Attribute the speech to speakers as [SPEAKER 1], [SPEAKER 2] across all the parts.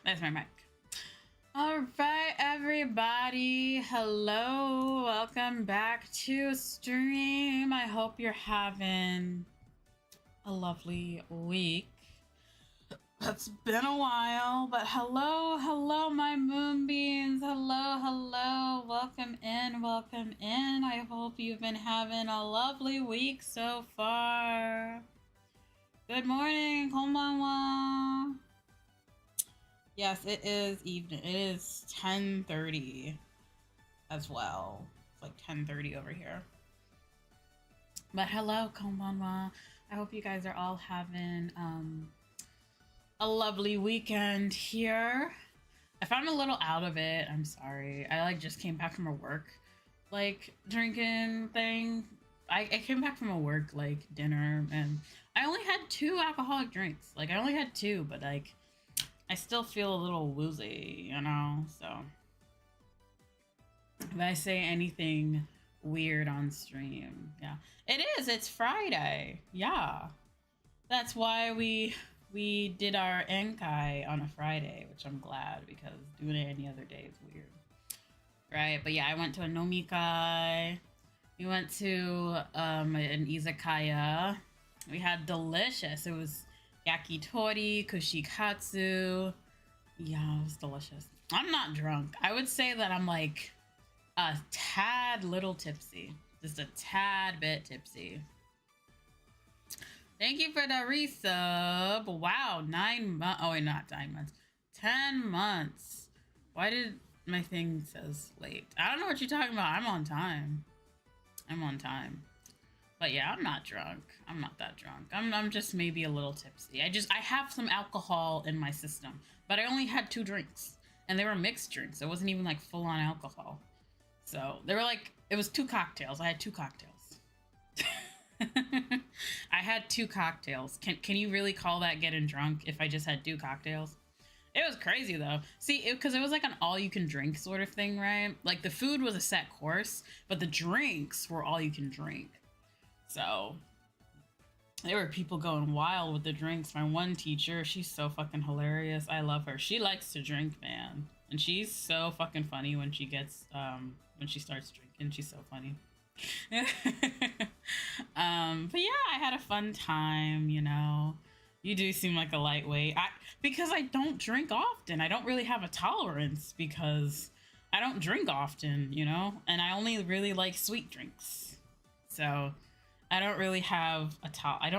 [SPEAKER 1] That's my mic. All right, everybody. Hello. Welcome back to stream. I hope you're having a lovely week. It's been a while, but hello, my moonbeams. Hello. Welcome in. I hope you've been having a lovely week so far. Good morning, konbanwa. Yes, it is evening. It is 10:30 as well. It's like 10:30 over here. But hello, konbanwa. I hope you guys are all having a lovely weekend here. If I'm a little out of it, I'm sorry. I just came back from a work drinking thing. I came back from a work dinner, and I only had 2 alcoholic drinks. I only had 2, but I still feel a little woozy, so if I say anything weird on stream, yeah, it's Friday. Yeah, that's why we did our Enkai on a Friday, which I'm glad, because doing it any other day is weird, right? But yeah, I went to a nomikai. We went to an izakaya. We had delicious. It was yakitori, kushikatsu. Yeah, it was delicious. I'm not drunk. I would say that I'm a tad little tipsy. Just a tad bit tipsy. Thank you for the resub. Wow, 9 months. Oh, wait, not 9 months. 10 months. Why did my thing says late? I don't know what you're talking about. I'm on time. But yeah, I'm not drunk. I'm not that drunk. I'm just maybe a little tipsy. I have some alcohol in my system, but I only had 2 drinks, and they were mixed drinks. It wasn't even full on alcohol. So they were it was 2 cocktails. I had 2 cocktails. I had 2 cocktails. Can you really call that getting drunk if I just had 2 cocktails? It was crazy though. See, because it was an all you can drink sort of thing, right? The food was a set course, but the drinks were all you can drink. So there were people going wild with the drinks. My one teacher, she's so fucking hilarious. I love her. She likes to drink, man. And she's so fucking funny when she gets when she starts drinking. She's so funny. But yeah, I had a fun time, You do seem like a lightweight. Because I don't drink often. I don't really have a tolerance because I don't drink often, and I only really like sweet drinks. So I don't really have I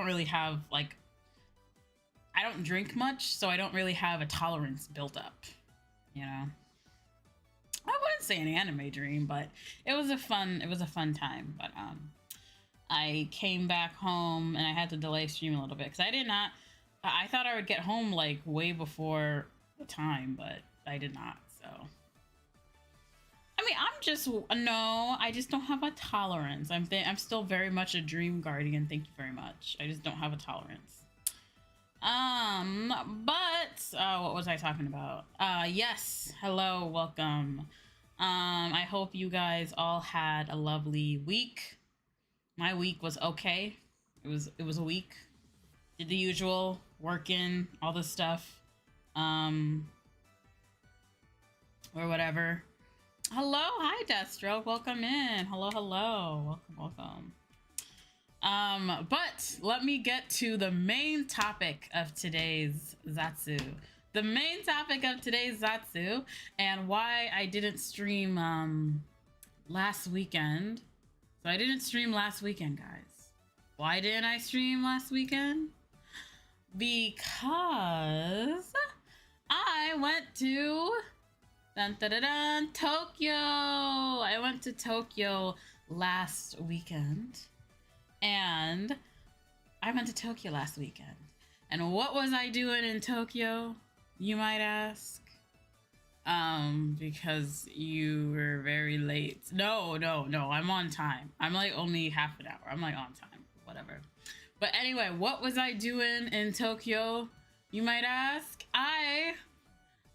[SPEAKER 1] don't drink much, so I don't really have a tolerance built up, I wouldn't say an anime dream, but it was a fun time. But I came back home and I had to delay stream a little bit because I thought I would get home way before the time, but I did not. So I mean, I just don't have a tolerance. I'm still very much a dream guardian. Thank you very much. I just don't have a tolerance. But what was I talking about? Yes. Hello, welcome. I hope you guys all had a lovely week. My week was okay. It was a week. Did the usual, working, all this stuff. Or whatever. Hello, hi Deathstroke, welcome in. Hello, welcome. But let me get to the main topic of today's Zatsu. The main topic of today's Zatsu, and why I didn't stream last weekend. So I didn't stream last weekend, guys. Why didn't I stream last weekend? Because I went to Tokyo. I went to Tokyo last weekend. And what was I doing in Tokyo, you might ask? Because you were very late. No, I'm on time. I'm only half an hour. I'm on time, whatever. But anyway, what was I doing in Tokyo, you might ask? I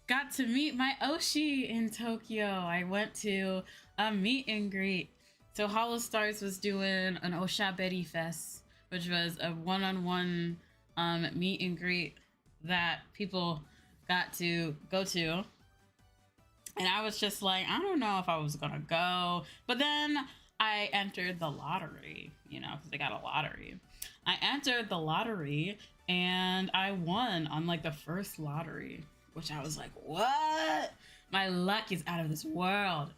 [SPEAKER 1] got to meet my oshi in Tokyo. I went to a meet and greet. So Holostars was doing an Oshaberi Fest, which was a one-on-one meet and greet that people got to go to. And I was just like, I don't know if I was gonna go. But then I entered the lottery, you know, because they got a lottery. I entered the lottery and I won on like the first lottery, which I was like, what? My luck is out of this world.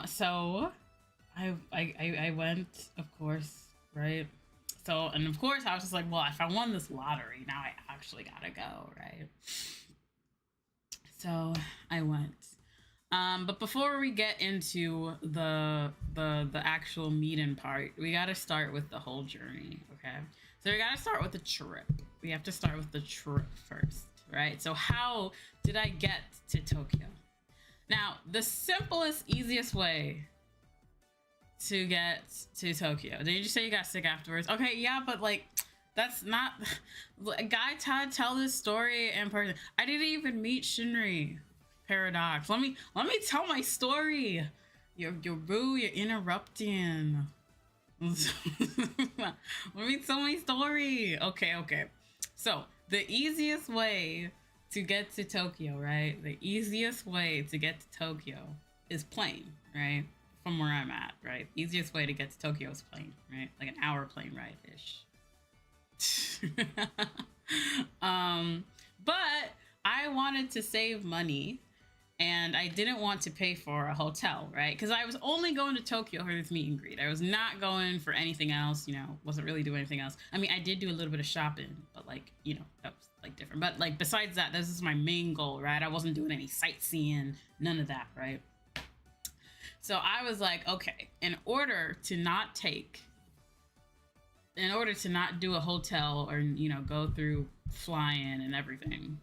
[SPEAKER 1] So I went, of course, right? So, and of course I was just like, well, if I won this lottery, now I actually gotta go, right? So I went. But before we get into the actual meeting part, we gotta start with the whole journey, okay? So we gotta start with the trip. We have to start with the trip first, right? So how did I get to Tokyo? Now, the simplest, easiest way to get to Tokyo. Did you just say you got sick afterwards? Okay, yeah, but like, that's not... Guy Todd tell this story in person. I didn't even meet Shinri. Paradox. Let me tell my story. You're rude. You're interrupting. Let me tell my story. Okay. So the easiest way to get to Tokyo, right? The easiest way to get to Tokyo is plane, right? From where I'm at, right? Easiest way to get to Tokyo is plane, right? Like an hour plane ride ish. But I wanted to save money. And I didn't want to pay for a hotel, right? Because I was only going to Tokyo for this meet and greet. I was not going for anything else, you know, wasn't really doing anything else. I mean, I did do a little bit of shopping, but like, you know, that was like different. But like, besides that, this is my main goal, right? I wasn't doing any sightseeing, none of that, right? So I was like, okay, in order to not do a hotel or, you know, go through flying and everything,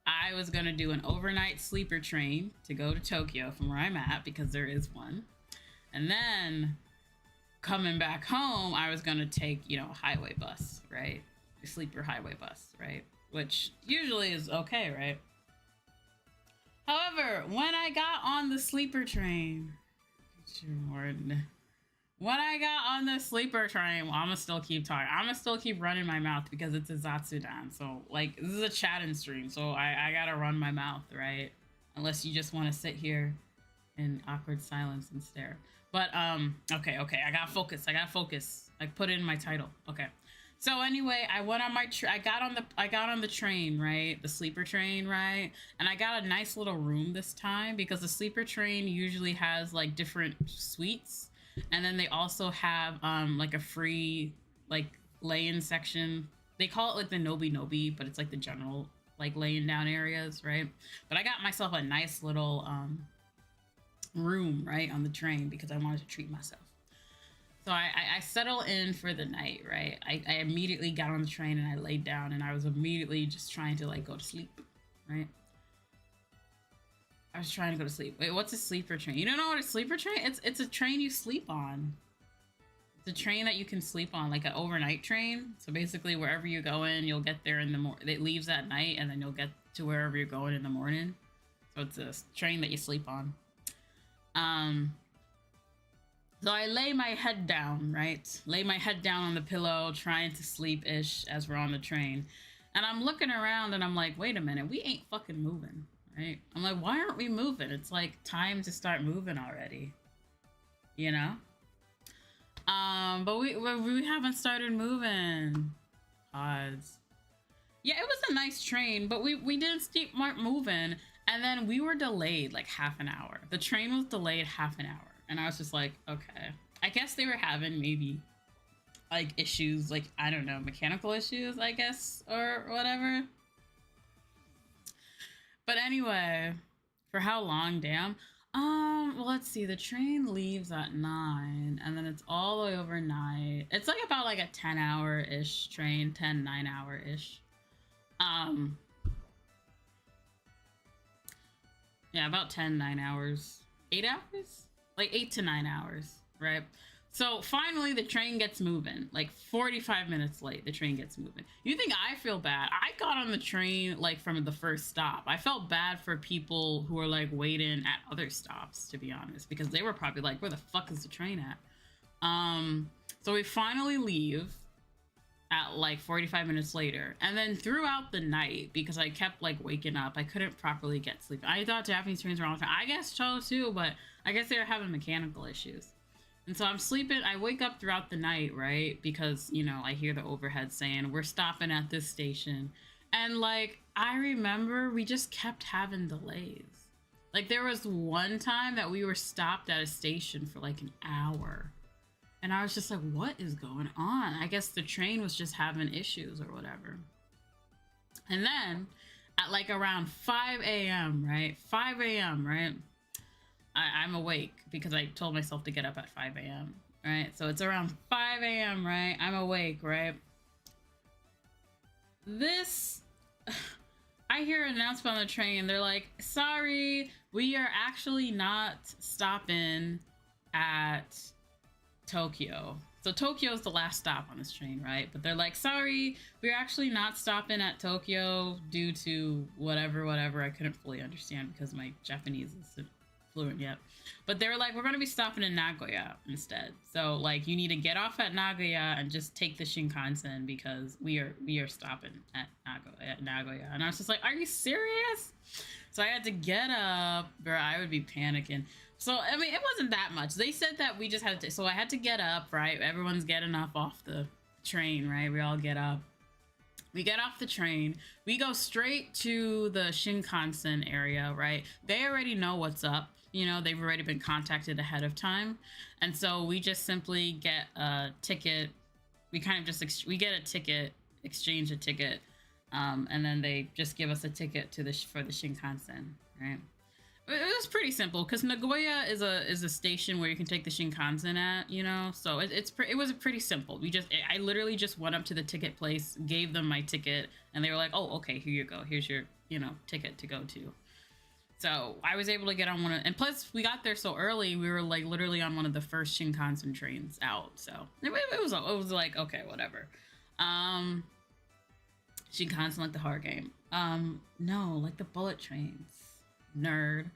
[SPEAKER 1] I was going to do an overnight sleeper train to go to Tokyo from where I'm at, because there is one. And then coming back home, I was going to take, you know, a highway bus, right? A sleeper highway bus, right? Which usually is okay, right? However, when I got on the sleeper train, well, I'm gonna still keep talking. I'm gonna still keep running my mouth because it's a Zatsudan. So, like, this is a chatting stream, so I gotta run my mouth, right? Unless you just want to sit here in awkward silence and stare. But, okay, I gotta focus. I put in my title. Okay. So anyway, I went on I got on the train, right? The sleeper train, right? And I got a nice little room this time because the sleeper train usually has like different suites. And then they also have like a free like lay-in section. They call it like the Nobi, but it's like the general like laying down areas, right? But I got myself a nice little room, right, on the train because I wanted to treat myself. So I settle in for the night, right? I immediately got on the train and I laid down and I was immediately just trying to like go to sleep, right? I was trying to go to sleep. Wait, what's a sleeper train? You don't know what a sleeper train? It's a train you sleep on. It's a train that you can sleep on, like an overnight train. So basically, wherever you go in, you'll get there in the morning. It leaves at night, and then you'll get to wherever you're going in the morning. So it's a train that you sleep on. So I lay my head down, right? Lay my head down on the pillow, trying to sleep-ish as we're on the train. And I'm looking around, and I'm like, wait a minute, we ain't fucking moving. Right? I'm like, why aren't we moving? It's like time to start moving already, you know? But we haven't started moving. Odds. Yeah, it was a nice train, but we didn't keep moving, and then we were delayed like half an hour. The train was delayed half an hour, and I was just like, okay. I guess they were having maybe like issues, like, I don't know, mechanical issues, I guess, or whatever. But anyway, for how long, damn? Well, let's see. The train leaves at 9, and then it's all the way overnight. It's like about like a 10-hour-ish train, 9-hour-ish. Yeah, about 9 hours. 8 hours? Like 8 to 9 hours, right? So finally the train gets moving, like 45 minutes late, the train gets moving. You think I feel bad? I got on the train like from the first stop. I felt bad for people who were like waiting at other stops, to be honest, because they were probably like, where the fuck is the train at? So we finally leave. at like 45 minutes later. And then throughout the night, because I kept like waking up, I couldn't properly get sleep. I thought Japanese trains were all the time. I guess so too, but I guess they were having mechanical issues. And so I'm sleeping. I wake up throughout the night, right? Because, you know, I hear the overhead saying, we're stopping at this station. And like, I remember we just kept having delays. Like there was one time that we were stopped at a station for like an hour. And I was just like, what is going on? I guess the train was just having issues or whatever. And then at like around 5 a.m., right? 5 a.m., right? I'm awake because I told myself to get up at 5 a.m., right? So it's around 5 a.m., right? I'm awake, right? I hear an announcement on the train. They're like, sorry, we are actually not stopping at Tokyo. So Tokyo is the last stop on this train, right? But they're like, sorry, we're actually not stopping at Tokyo due to whatever. I couldn't fully understand because my Japanese isn't fluent yet. But they were like, we're going to be stopping in Nagoya instead. So like, you need to get off at Nagoya and just take the Shinkansen because we are stopping at Nagoya. And I was just like, are you serious? So I had to get up, or I would be panicking. So, I mean, it wasn't that much. They said that we just had to, so I had to get up, right? Everyone's getting up off the train, right? We all get up. We get off the train. We go straight to the Shinkansen area, right? They already know what's up. You know, they've already been contacted ahead of time. And so we just simply get a ticket. We kind of just, we get a ticket, exchange a ticket. And then they just give us a ticket to for the Shinkansen, right? It was pretty simple because Nagoya is a station where you can take the Shinkansen at, you know, so it was pretty simple. I literally just went up to the ticket place, gave them my ticket, and they were like, oh, okay, here you go, here's your, you know, ticket to go to. So I was able to get on one of, and plus we got there so early, we were like literally on one of the first Shinkansen trains out. So it was like, okay, whatever. Shinkansen like the horror game. No, like the bullet trains. Nerd.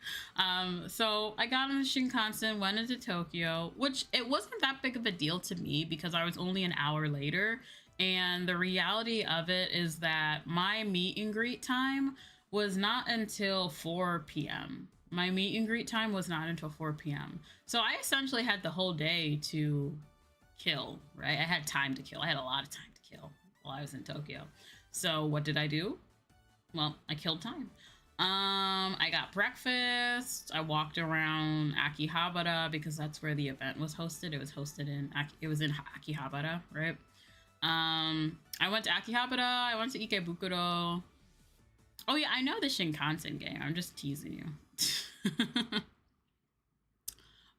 [SPEAKER 1] So I got on the Shinkansen, went into Tokyo, which it wasn't that big of a deal to me because I was only an hour later. And the reality of it is that my meet and greet time was not until 4 p.m. My meet and greet time was not until 4 p.m. So I essentially had the whole day to kill, right? I had time to kill. I had a lot of time to kill while I was in Tokyo. So what did I do? Well, I killed time. I got breakfast. I walked around Akihabara because that's where the event was hosted. It was hosted in Akihabara, right? I went to Akihabara. I went to Ikebukuro. Oh yeah, I know the Shinkansen game. I'm just teasing you.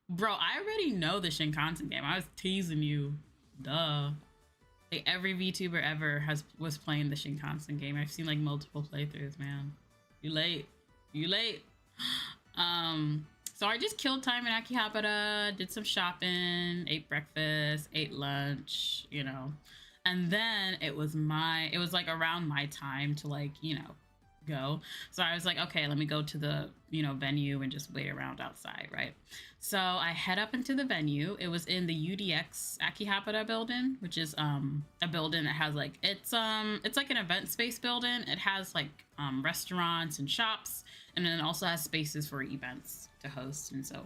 [SPEAKER 1] Bro, I already know the Shinkansen game. I was teasing you. Duh. Like every VTuber ever was playing the Shinkansen game. I've seen like multiple playthroughs, man. You late. So I just killed time in Akihabara, did some shopping, ate breakfast, ate lunch, you know. And then it was like around my time to like, you know, go. So I was like, okay, let me go to the, you know, venue and just wait around outside, right? So I head up into the venue. It was in the UDX Akihabara building, which is a building that has like it's like an event space building. It has like restaurants and shops, and then it also has spaces for events to host. And so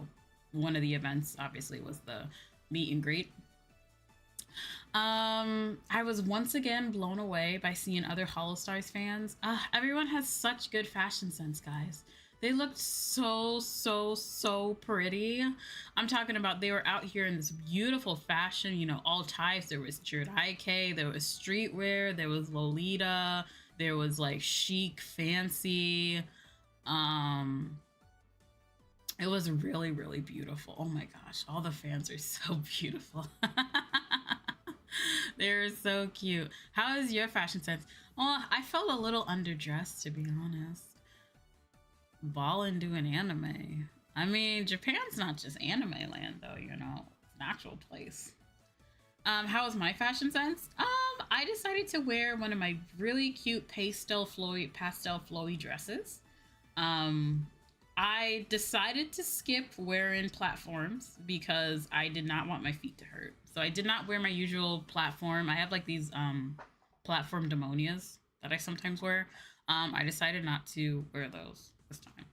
[SPEAKER 1] one of the events obviously was the meet and greet. I was once again blown away by seeing other Holostars fans. Everyone has such good fashion sense, guys. They looked so pretty. I'm talking about they were out here in this beautiful fashion, you know, all types. There was Jiraike, there was streetwear, there was Lolita, there was like chic, fancy. It was really beautiful. Oh my gosh, all the fans are so beautiful. They're so cute. How is your fashion sense? Well, I felt a little underdressed, to be honest. Ballin' doing anime. I mean, Japan's not just anime land, though, you know. It's an actual place. How was my fashion sense? I decided to wear one of my really cute pastel flowy dresses. I I decided to skip wearing platforms because I did not want my feet to hurt. So I did not wear my usual platform. I have like these platform demonias that I sometimes wear. I decided not to wear those this time.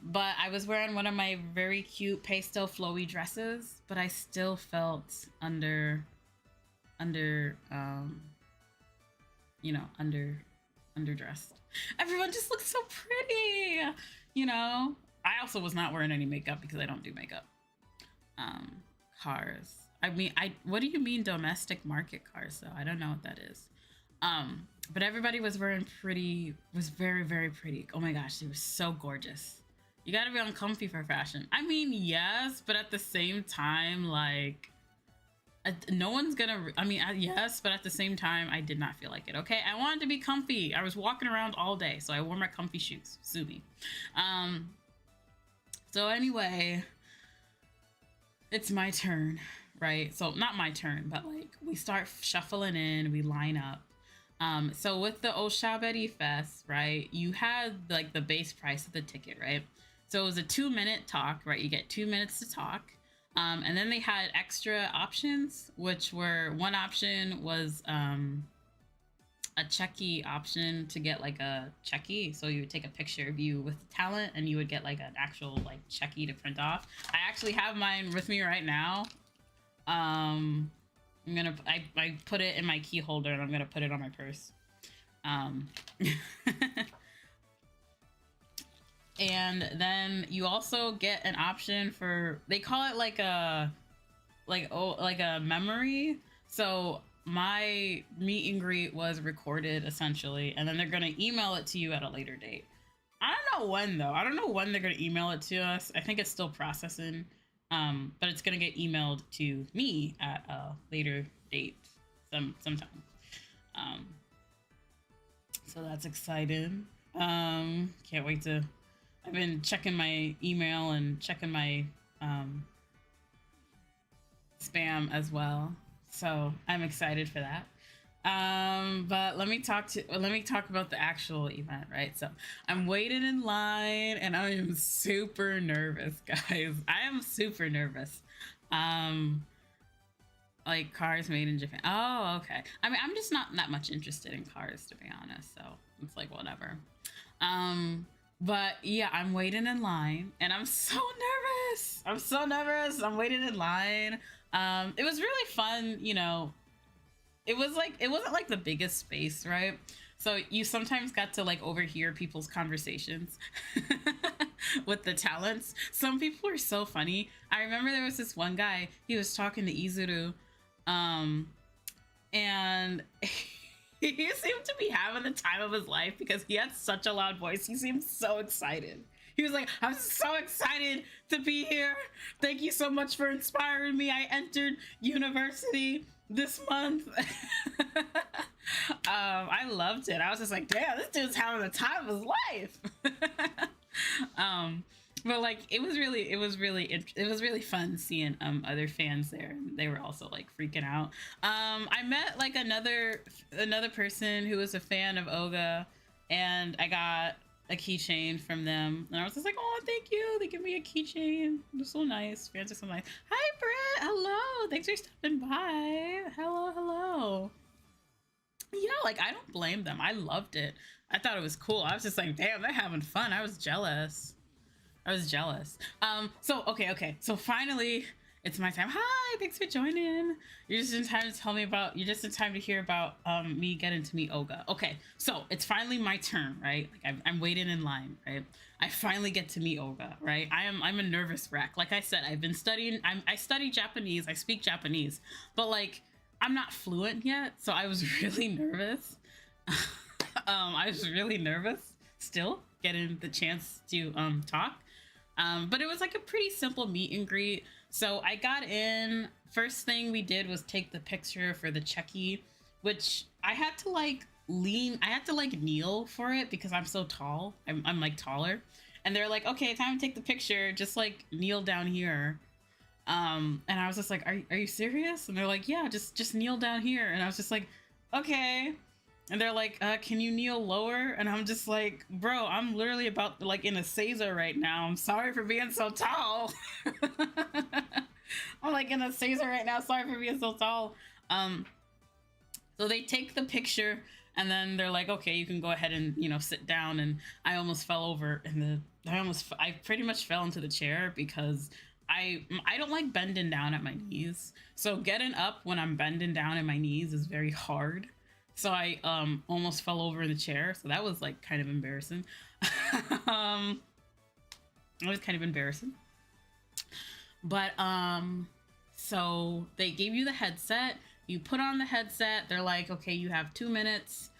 [SPEAKER 1] But I was wearing one of my very cute pastel flowy dresses, but I still felt underdressed. Everyone just looks so pretty, you know. I also was not wearing any makeup because I don't do makeup. Cars. I mean, what do you mean domestic market cars though? I don't know what that is. But everybody was wearing pretty, was very, very pretty. Oh my gosh, it was so gorgeous. You gotta be uncomfy for fashion. I mean, yes, but at the same time, like, no one's gonna, yes, but at the same time, I did not feel like it, okay? I wanted to be comfy. I was walking around all day, so I wore my comfy shoes. Sue me. So anyway, it's my turn, right? So not my turn, but like, we start shuffling in, we line up. So with the Oshabedi Fest, right, you had like the base price of the ticket, right? So it was a 2-minute talk, right? You get 2 minutes to talk. And then they had extra options, which were, one option was a checky option to get like a checky. So you would take a picture of you with the talent and you would get like an actual like checky to print off. I actually have mine with me right now. I put it in my key holder and I'm gonna put it on my purse. And then you also get an option for, they call it like a memory. So my meet and greet was recorded essentially, and then they're gonna email it to you at a later date. I don't know when though. I don't know when they're gonna email it to us. I think it's still processing. But it's gonna get emailed to me at a later date sometime. So that's exciting. Can't wait to, I've been checking my email and checking my spam as well. So I'm excited for that. But let me talk about the actual event, right? So I'm waiting in line and I am super nervous, guys. I am super nervous. Like cars made in Japan. Oh, okay. I mean, I'm just not that much interested in cars, to be honest. So it's like whatever. But yeah, I'm waiting in line and I'm so nervous. I'm waiting in line. It was really fun, you know. It wasn't like the biggest space, right? So you sometimes got to like overhear people's conversations with the talents. Some people are so funny. I remember there was this one guy, he was talking to Izuru, and he seemed to be having the time of his life because he had such a loud voice. He seemed so excited. He was like, I'm so excited to be here. Thank you so much for inspiring me. I entered university this month. I loved it. I was just like, damn, this dude's having the time of his life. But like, it was really fun seeing other fans there. They were also like freaking out. I met like another person who was a fan of Oga, and I got a keychain from them, and I was just like, oh, thank you. They give me a keychain. They're so nice. Fans are so nice. Hi, Britt. Hello. Thanks for stopping by. Hello. Yeah, like, I don't blame them. I loved it. I thought it was cool. I was just like, damn, they're having fun. I was jealous. So okay. So finally, it's my time. Hi, thanks for joining. You're just in time to hear about me getting to meet Oga. Okay, so it's finally my turn, right? Like I'm waiting in line, right? I finally get to meet Oga, right? I'm a nervous wreck. Like I said, I've been studying. I study Japanese. I speak Japanese, but like I'm not fluent yet, so I was really nervous. I was really nervous still getting the chance to talk. But it was like a pretty simple meet and greet. So I got in, first thing we did was take the picture for the checky, which I had to like kneel for it because I'm so tall. I'm like taller. And they're like, okay, time to take the picture. Just like kneel down here. And I was just like, are you serious? And they're like, yeah, just kneel down here. And I was just like, okay. And they're like, can you kneel lower? And I'm just like, bro, I'm literally about like in a Caesar right now. I'm sorry for being so tall. I'm like in a Caesar right now. Sorry for being so tall. So they take the picture and then they're like, okay, you can go ahead and, you know, sit down. And I almost fell over in I pretty much fell into the chair because I don't like bending down at my knees. So getting up when I'm bending down at my knees is very hard. So I almost fell over in the chair. So that was like kind of embarrassing. It was kind of embarrassing. But so they gave you the headset. You put on the headset. They're like, okay, you have 2 minutes.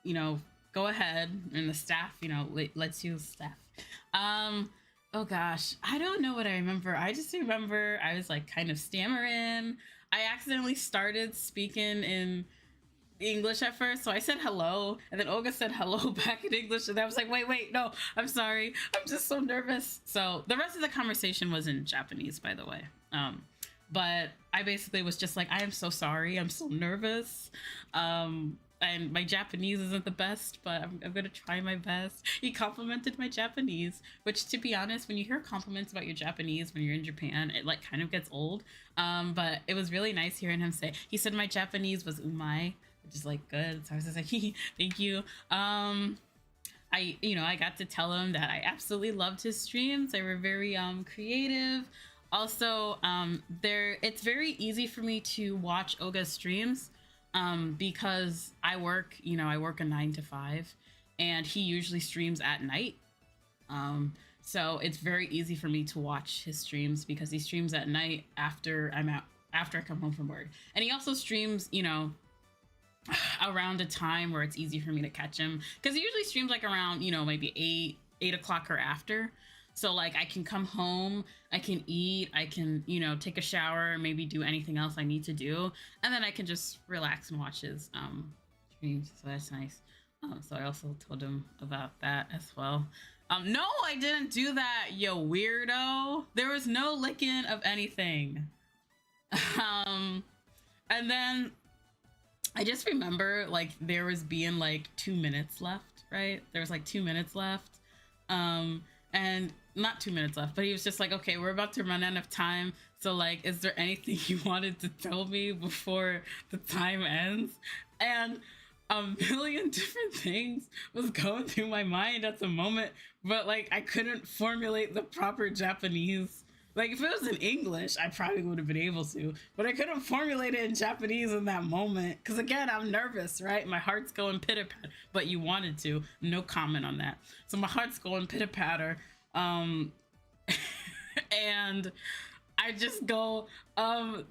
[SPEAKER 1] You know, go ahead. And the staff, you know, lets you staff. Oh gosh, I don't know what I remember. I just remember I was like kind of stammering. I accidentally started speaking in English at first, so I said hello, and then Olga said hello back in English, and I was like, wait, no, I'm sorry, I'm just so nervous. So the rest of the conversation was in Japanese, by the way. But I basically was just like, I am so sorry, I'm so nervous. And my Japanese isn't the best, but I'm gonna try my best. He complimented my Japanese, which, to be honest, when you hear compliments about your Japanese when you're in Japan, it like kind of gets old. But it was really nice hearing him say, he said my Japanese was umai, which is like good. So I was just like, thank you. I got to tell him that I absolutely loved his streams. They were very creative. Also, it's very easy for me to watch Olga's streams. Because I work a 9 to 5, and he usually streams at night. So it's very easy for me to watch his streams because he streams at night after I come home from work. And he also streams, you know, around a time where it's easy for me to catch him, because he usually streams like around, you know, maybe 8 o'clock or after. So like I can come home, I can eat, I can, you know, take a shower, maybe do anything else I need to do, and then I can just relax and watch his streams. So that's nice. So I also told him about that as well. No, I didn't do that, yo weirdo. There was no licking of anything. And then I just remember like there was being like 2 minutes left, right? There was like 2 minutes left. And not 2 minutes left, but he was just like, okay, we're about to run out of time. So like, is there anything you wanted to tell me before the time ends? And a million different things was going through my mind at the moment, but like, I couldn't formulate the proper Japanese. Like if it was in English, I probably would have been able to, but I couldn't formulate it in Japanese in that moment. Cause again, I'm nervous, right? My heart's going pitter patter, but you wanted to, no comment on that. So my heart's going pitter patter. And I just go, I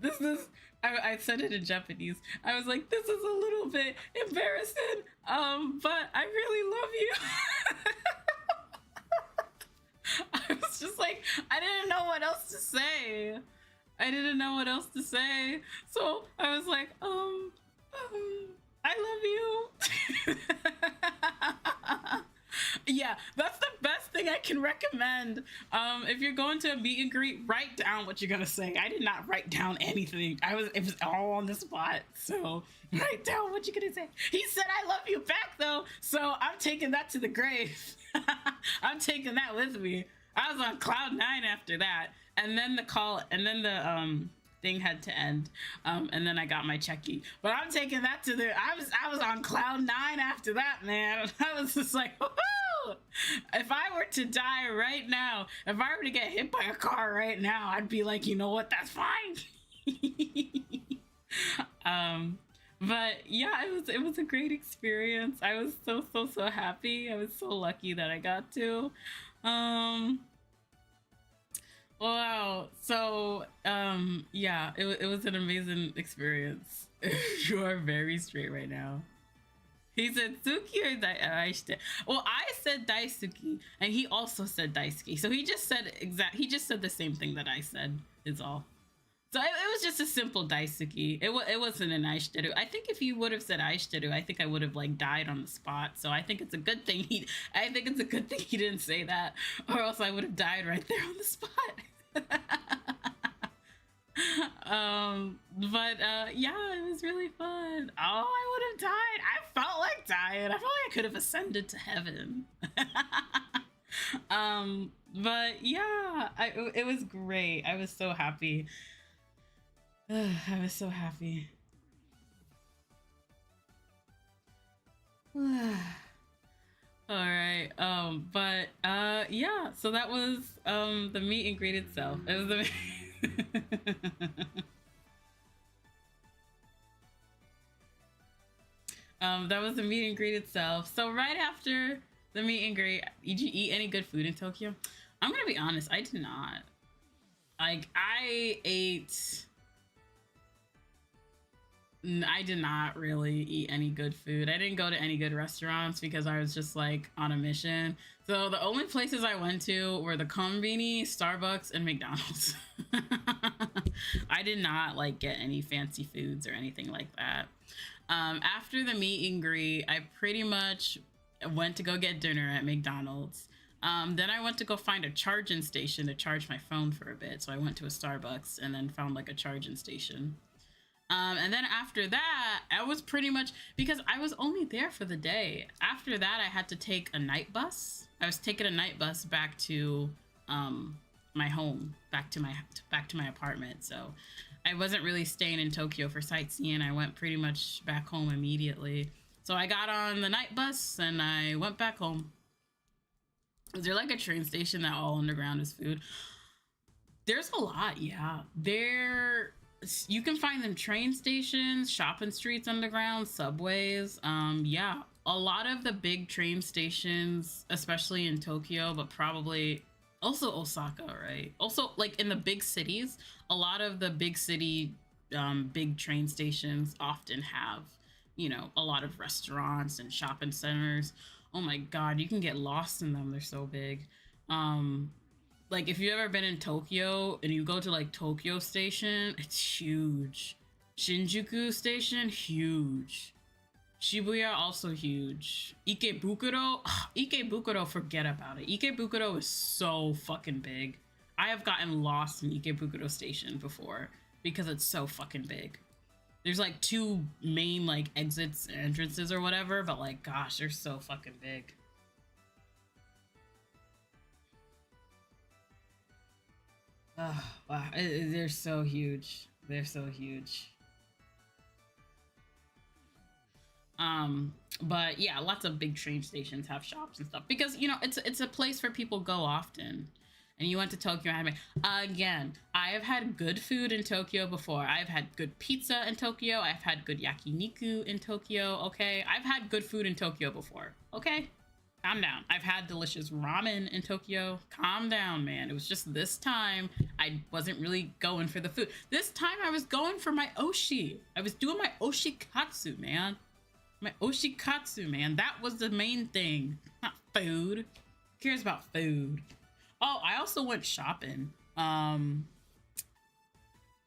[SPEAKER 1] said it in Japanese. I was like, this is a little bit embarrassing, but I really love you. I was just like, I didn't know what else to say. So I was like, I love you. Yeah, that's the best thing I can recommend. If you're going to a meet and greet, write down what you're gonna say. I did not write down anything. It was all on the spot. So write down what you're gonna say. He said I love you back though, so I'm taking that to the grave. I'm taking that with me. I was on cloud 9 after that, and then the thing had to end, and then I got my checky. But I'm taking that to the. I was on cloud 9 after that, man. I was just like, woohoo! If I were to die right now, if I were to get hit by a car right now, I'd be like, you know what? That's fine. But yeah, it was a great experience. I was so happy. I was so lucky that I got to. Wow. So yeah, it was an amazing experience. You are very straight right now. He said Suki or Daisuke. Well, I said Daisuke, and he also said Daisuke. So he just said the same thing that I said, is all. So it was just a simple Daisuke. It wasn't an Aishiteru. I think if you would have said Aishiteru, I think I would have like died on the spot. So I think it's a good thing he didn't say that, or else I would have died right there on the spot. But yeah, it was really fun. Oh, I would have died. I felt like dying. I felt like I could have ascended to heaven. But yeah, it was great. I was so happy. I was so happy. All right. But yeah, so that was the meet and greet itself. It was the that was the meet and greet itself. So right after the meet and greet, did you eat any good food in Tokyo? I'm gonna be honest, I did not. Like I did not really eat any good food. I didn't go to any good restaurants because I was just like on a mission. So the only places I went to were the Konbini, Starbucks, and McDonald's. I did not like get any fancy foods or anything like that. After the meet and greet, I pretty much went to go get dinner at McDonald's. Then I went to go find a charging station to charge my phone for a bit. So I went to a Starbucks and then found like a charging station. And then after that, I was pretty much, because I was only there for the day. After that, I had to take a night bus. I was taking a night bus back to my home, back to my apartment. So I wasn't really staying in Tokyo for sightseeing. I went pretty much back home immediately. So I got on the night bus and I went back home. Is there like a train station that all underground is food? There's a lot, yeah. You can find them train stations, shopping streets underground, subways. Yeah, a lot of the big train stations, especially in Tokyo, but probably also Osaka, right? Also, like in the big cities, a lot of the big city, big train stations often have, you know, a lot of restaurants and shopping centers. Oh my God, you can get lost in them. They're so big. Like if you've ever been in Tokyo and you go to like Tokyo Station, it's huge. Shinjuku Station, huge. Shibuya, also huge. Ikebukuro, forget about it. Ikebukuro is so fucking big. I have gotten lost in Ikebukuro Station before because it's so fucking big. There's like two main like exits and entrances or whatever, but like gosh, they're so fucking big. Oh, wow, they're so huge. They're so huge. But yeah, lots of big train stations have shops and stuff because, you know, it's a place where people go often. And you went to Tokyo anime. Again, I have had good food in Tokyo before. I've had good pizza in Tokyo. I've had good yakiniku in Tokyo, okay? I've had good food in Tokyo before, okay? Calm down. I've had delicious ramen in Tokyo. Calm down, man. It was just this time I wasn't really going for the food. This time I was going for my oshi. I was doing my oshikatsu, man. My oshikatsu, man. That was the main thing. Not food. Who cares about food? Oh, I also went shopping. I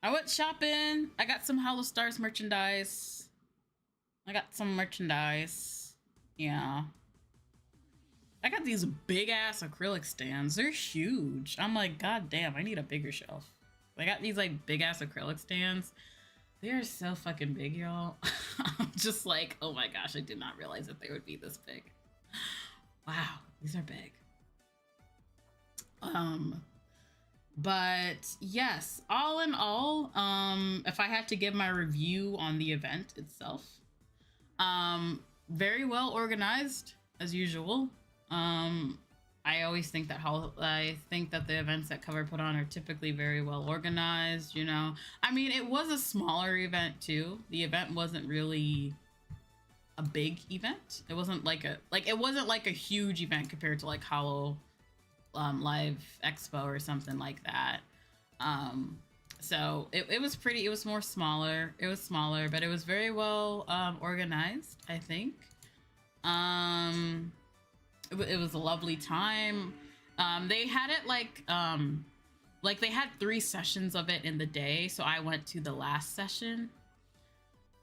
[SPEAKER 1] went shopping. I got some Holostars merchandise. I got some merchandise. Yeah. I got these big ass acrylic stands. They're huge. I'm like, God damn, I need a bigger shelf. I got these like big ass acrylic stands. They're so fucking big, y'all. I'm just like, oh my gosh, I did not realize that they would be this big. Wow, these are big. But yes, all in all, if I had to give my review on the event itself, very well organized as usual. I always think that the events that Cover put on are typically very well organized, you know. I mean, it was a smaller event too. The event wasn't really a big event. It wasn't like a huge event compared to like Holo Live Expo or something like that. So it was more smaller. It was smaller, but it was very well organized, I think. It was a lovely time. They had it like they had 3 sessions of it in the day, so I went to the last session.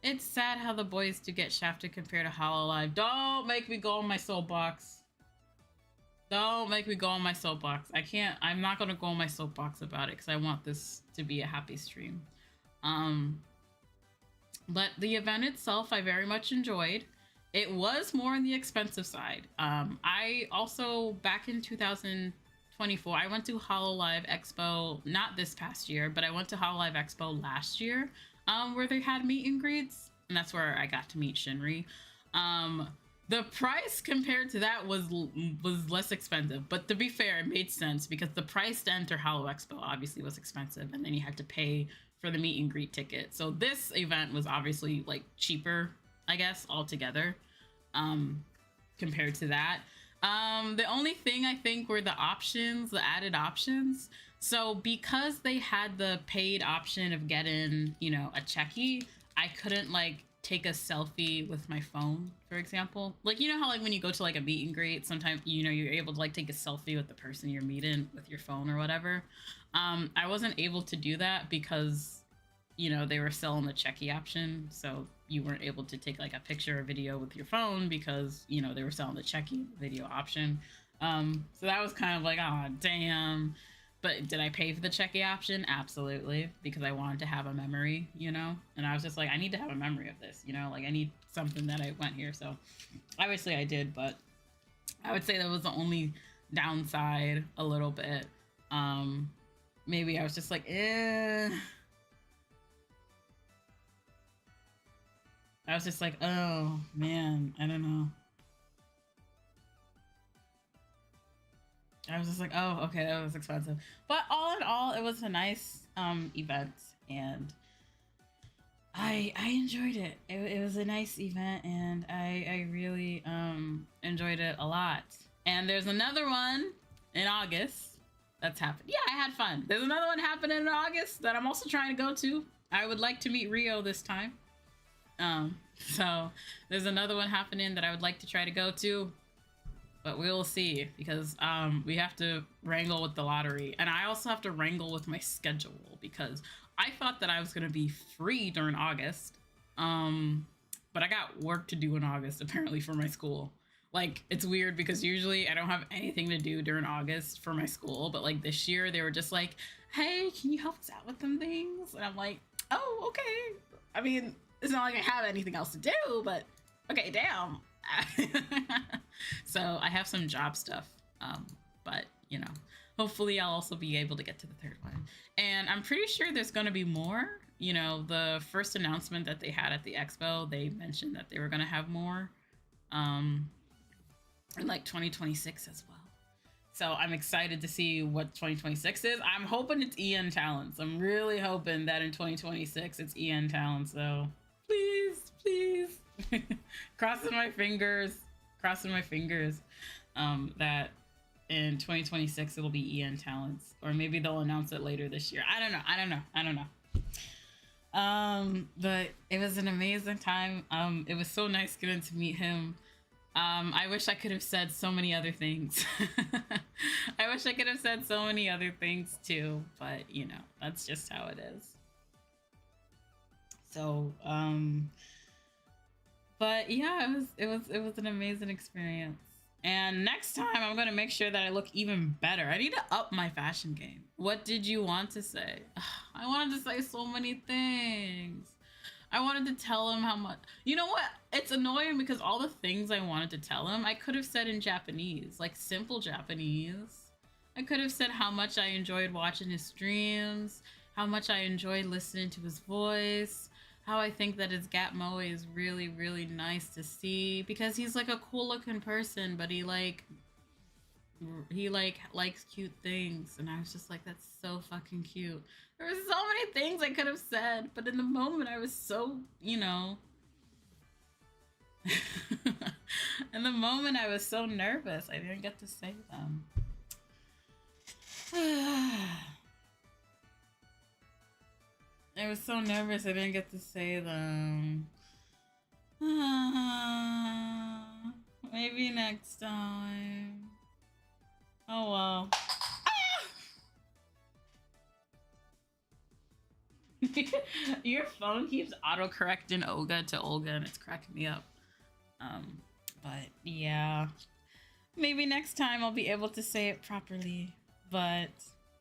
[SPEAKER 1] It's sad how the boys do get shafted compared to Hololive. Don't make me go on my soapbox. Don't make me go on my soapbox. I'm not gonna go on my soapbox about it because I want this to be a happy stream. But the event itself, I very much enjoyed. It was more on the expensive side. I also, back in 2024, I went to Hololive Expo, not this past year, but I went to Hololive Expo last year, where they had meet and greets, and that's where I got to meet Shinri. The price compared to that was less expensive, but to be fair, it made sense because the price to enter Holo Expo obviously was expensive, and then you had to pay for the meet and greet ticket. So this event was obviously like cheaper, I guess, altogether, compared to that. The only thing I think were the options, the added options. So because they had the paid option of getting, you know, a checky, I couldn't like take a selfie with my phone, for example. Like, you know how like when you go to like a meet and greet, sometimes, you know, you're able to like take a selfie with the person you're meeting with your phone or whatever. I wasn't able to do that because, you know, they were selling the checky option, so you weren't able to take like a picture or video with your phone because, you know, they were selling the checky video option. So that was kind of like, oh damn. But did I pay for the checky option? Absolutely, because I wanted to have a memory, you know? And I was just like, I need to have a memory of this, you know? Like, I need something that I went here. So obviously I did, but I would say that was the only downside a little bit. Maybe I was just like, I was just like, oh man, I don't know. I was just like, oh, okay, that was expensive. But all in all, it was a nice event, and I enjoyed it. It was a nice event, and I really enjoyed it a lot. And there's another one in August that's happened. Yeah, I had fun. There's another one happening in August that I'm also trying to go to. I would like to meet Rio this time. So there's another one happening that I would like to try to go to, but we'll see, because we have to wrangle with the lottery, and I also have to wrangle with my schedule because I thought that I was going to be free during August, but I got work to do in August apparently for my school. Like, it's weird because usually I don't have anything to do during August for my school, but like this year they were just like, hey, can you help us out with some things? And I'm like, oh, okay. I mean, it's not like I have anything else to do, but okay, damn. So I have some job stuff, but you know, hopefully I'll also be able to get to the third one. And I'm pretty sure there's going to be more. You know, the first announcement that they had at the expo, they mentioned that they were going to have more in like 2026 as well. So I'm excited to see what 2026 is. I'm hoping it's EN Talents. I'm really hoping that in 2026 it's EN Talents. So please crossing my fingers that in 2026 it'll be EN Talents, or maybe they'll announce it later this year. I don't know. But it was an amazing time. It was so nice getting to meet him. I wish I could have said so many other things. I wish I could have said so many other things too, but you know, that's just how it is. So, but yeah, it was an amazing experience. And next time I'm going to make sure that I look even better. I need to up my fashion game. What did you want to say? I wanted to say so many things. I wanted to tell him how much, you know what? It's annoying because all the things I wanted to tell him, I could have said in Japanese, like simple Japanese. I could have said how much I enjoyed watching his streams, how much I enjoyed listening to his voice, how I think that his Gap Moe is really, really nice to see, because he's like a cool looking person, but he likes cute things, and I was just like, that's so fucking cute. There were so many things I could have said, but in the moment I was so, you know, in the moment I was so nervous I didn't get to say them. I was so nervous I didn't get to say them. Maybe next time. Oh well. Your phone keeps autocorrecting Olga to Olga, and it's cracking me up. But yeah, maybe next time I'll be able to say it properly. But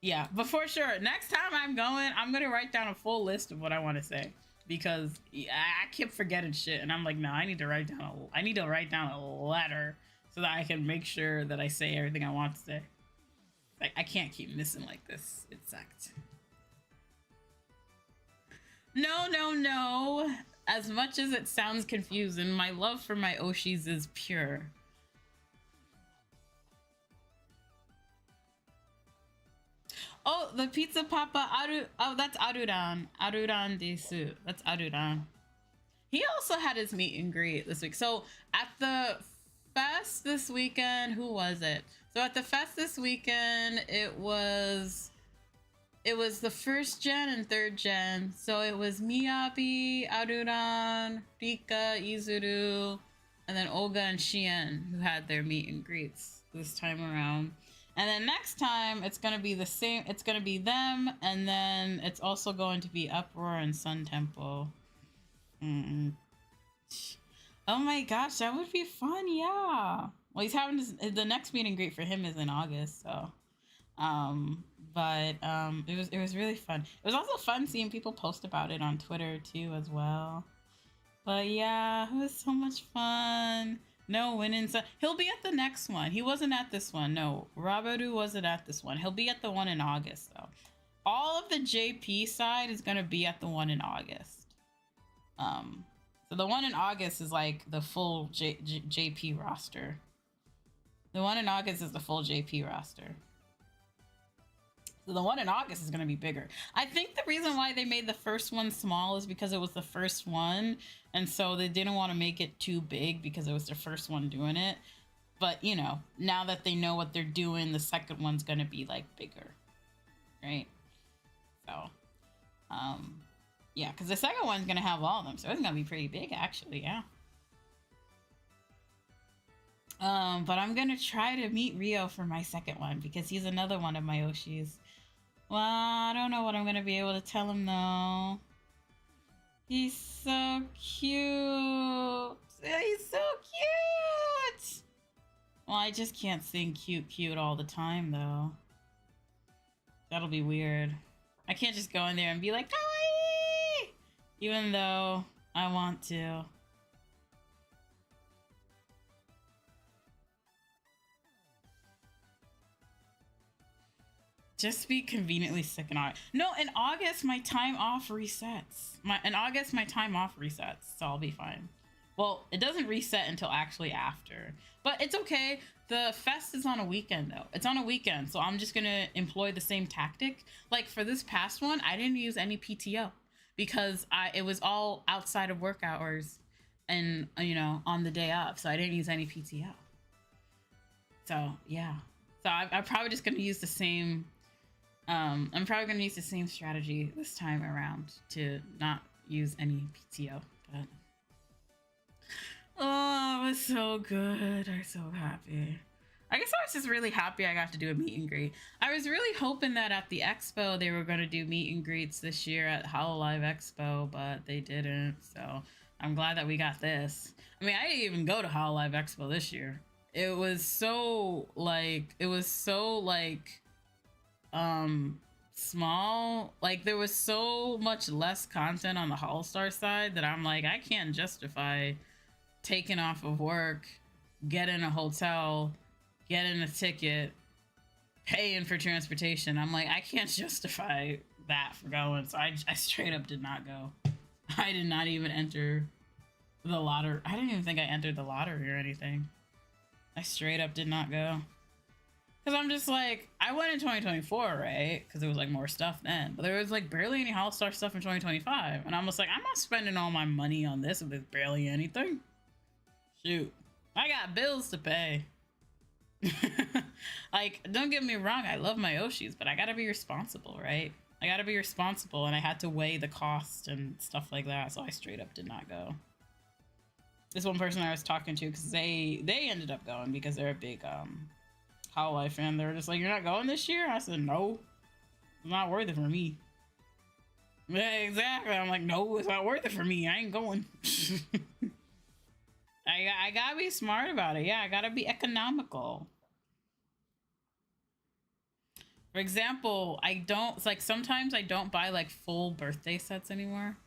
[SPEAKER 1] yeah, but for sure, next time I'm gonna write down a full list of what I want to say, because I kept forgetting shit, and I'm like, no, I need to write down a letter so that I can make sure that I say everything I want to say. Like, I can't keep missing like this. It sucked. No, no, no. As much as it sounds confusing, my love for my oshis is pure. Oh, the pizza papa aru. Oh, that's Aruran. Aruran desu. That's Aruran. He also had his meet and greet this week. So at the fest this weekend, who was it? So at the fest this weekend, it was the first gen and third gen. So it was Miyabi, Aruran, Rika, Izuru, and then Olga and Shien who had their meet and greets this time around. And then next time it's gonna be the same. It's gonna be them, and then it's also going to be Uproar and Sun Temple. Oh my gosh, that would be fun. Yeah. Well, he's having the next meet and greet for him is in August, so. It was really fun. It was also fun seeing people post about it on Twitter too as well. But yeah, it was so much fun. No winning. So he'll be at the next one. He wasn't at this one. No, Rabaru wasn't at this one. He'll be at the one in August though. All of the JP side is gonna be at the one in August. So the one in August is like the full JP roster. The one in August is the full JP roster. So the one in August is going to be bigger. I think the reason why they made the first one small is because it was the first one. And so they didn't want to make it too big because it was their first one doing it. But, you know, now that they know what they're doing, the second one's going to be like bigger. Right? So, yeah, because the second one's going to have all of them. So it's going to be pretty big, actually. Yeah. But I'm going to try to meet Rio for my second one because he's another one of my oshis. Well, I don't know what I'm going to be able to tell him, though. He's so cute. He's so cute. Well, I just can't sing cute all the time, though. That'll be weird. I can't just go in there and be like, kawaii! Even though I want to. Just be conveniently sick in August. No, in August my time off resets. In August my time off resets, so I'll be fine. Well, it doesn't reset until actually after, but it's okay. The fest is on a weekend though. It's on a weekend, so I'm just gonna employ the same tactic. Like for this past one, I didn't use any PTO because it was all outside of work hours, and you know, on the day of, so I didn't use any PTO. So yeah, so I'm probably just gonna use the same. I'm probably gonna use the same strategy this time around to not use any PTO, but oh, it was so good. I'm so happy. I guess I was just really happy I got to do a meet and greet. I was really hoping that at the expo they were gonna do meet and greets this year at Hololive Expo, but they didn't. So I'm glad that we got this. I mean, I didn't even go to Hololive Expo this year. It was so small. Like there was so much less content on the Holostars side that I'm like, I can't justify taking off of work, getting a hotel, getting a ticket, paying for transportation. I'm like, I can't justify that for going. So I straight up did not go. I did not even enter the lottery. I didn't even think I entered the lottery or anything. I straight up did not go. Because I'm just like, I went in 2024, right? Because there was like more stuff then. But there was like barely any Holostar stuff in 2025. And I'm just like, I'm not spending all my money on this if there's barely anything. Shoot. I got bills to pay. Like, don't get me wrong, I love my oshis, but I gotta be responsible, right? I gotta be responsible, and I had to weigh the cost and stuff like that, so I straight up did not go. This one person I was talking to, because they ended up going because they're a big Hololive fan. They were just like, you're not going this year? I said, no. It's not worth it for me. Yeah, exactly. I'm like, no, it's not worth it for me. I ain't going. I gotta be smart about it. Yeah, I gotta be economical. For example, it's like sometimes I don't buy like full birthday sets anymore.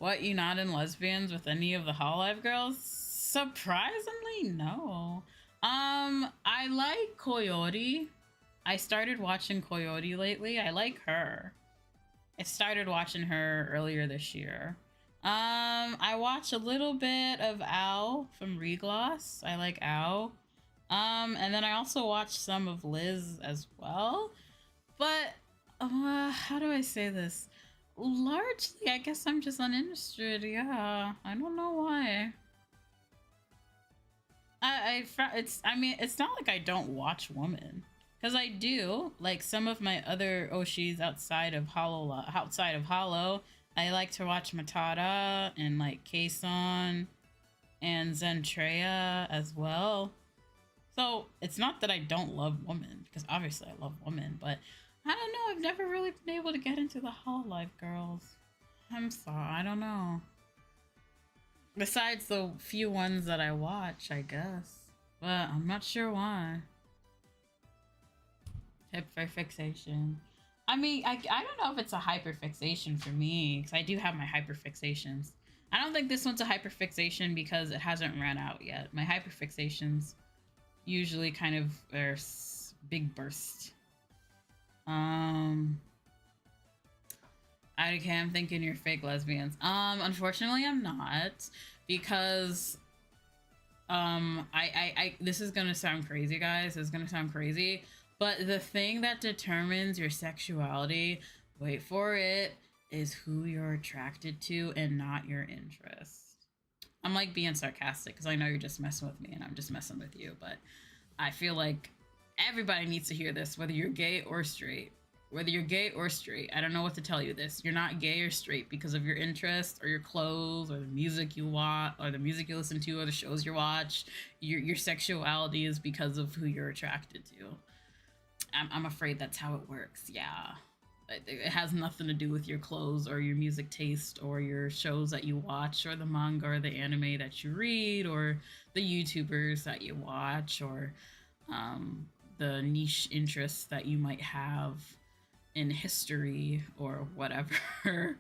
[SPEAKER 1] What, you not in lesbians with any of the Hololive girls? Surprisingly, no. I like Coyote. I started watching Coyote lately. I like her. I started watching her earlier this year. I watch a little bit of allll from Regloss. I like allll. And then I also watch some of Liz as well. But how do I say this? Largely, I guess I'm just uninterested. Yeah, I don't know why. I mean, it's not like I don't watch women, because I do. Like some of my other oshis outside of Hollow, I like to watch Matata and like Kason and Zentreya as well. So it's not that I don't love women, because obviously I love women, but I don't know. I've never really been able to get into the Hololive girls. I'm sorry. I don't know. Besides the few ones that I watch, I guess. But I'm not sure why. Hyperfixation. I mean, I don't know if it's a hyperfixation for me, because I do have my hyperfixations. I don't think this one's a hyperfixation because it hasn't ran out yet. My hyperfixations usually kind of are big burst. Okay, I'm thinking you're fake lesbians. Unfortunately I'm not, because I this is gonna sound crazy, guys. It's gonna sound crazy, but the thing that determines your sexuality, wait for it, is who you're attracted to and not your interest. I'm like being sarcastic because I know you're just messing with me and I'm just messing with you, but I feel like everybody needs to hear this, whether you're gay or straight. Whether you're gay or straight, I don't know what to tell you this. You're not gay or straight because of your interest or your clothes or the music you watch or the music you listen to or the shows you watch. Your sexuality is because of who you're attracted to. I'm afraid that's how it works. Yeah. It has nothing to do with your clothes or your music taste or your shows that you watch or the manga or the anime that you read or the YouTubers that you watch or the niche interests that you might have in history or whatever.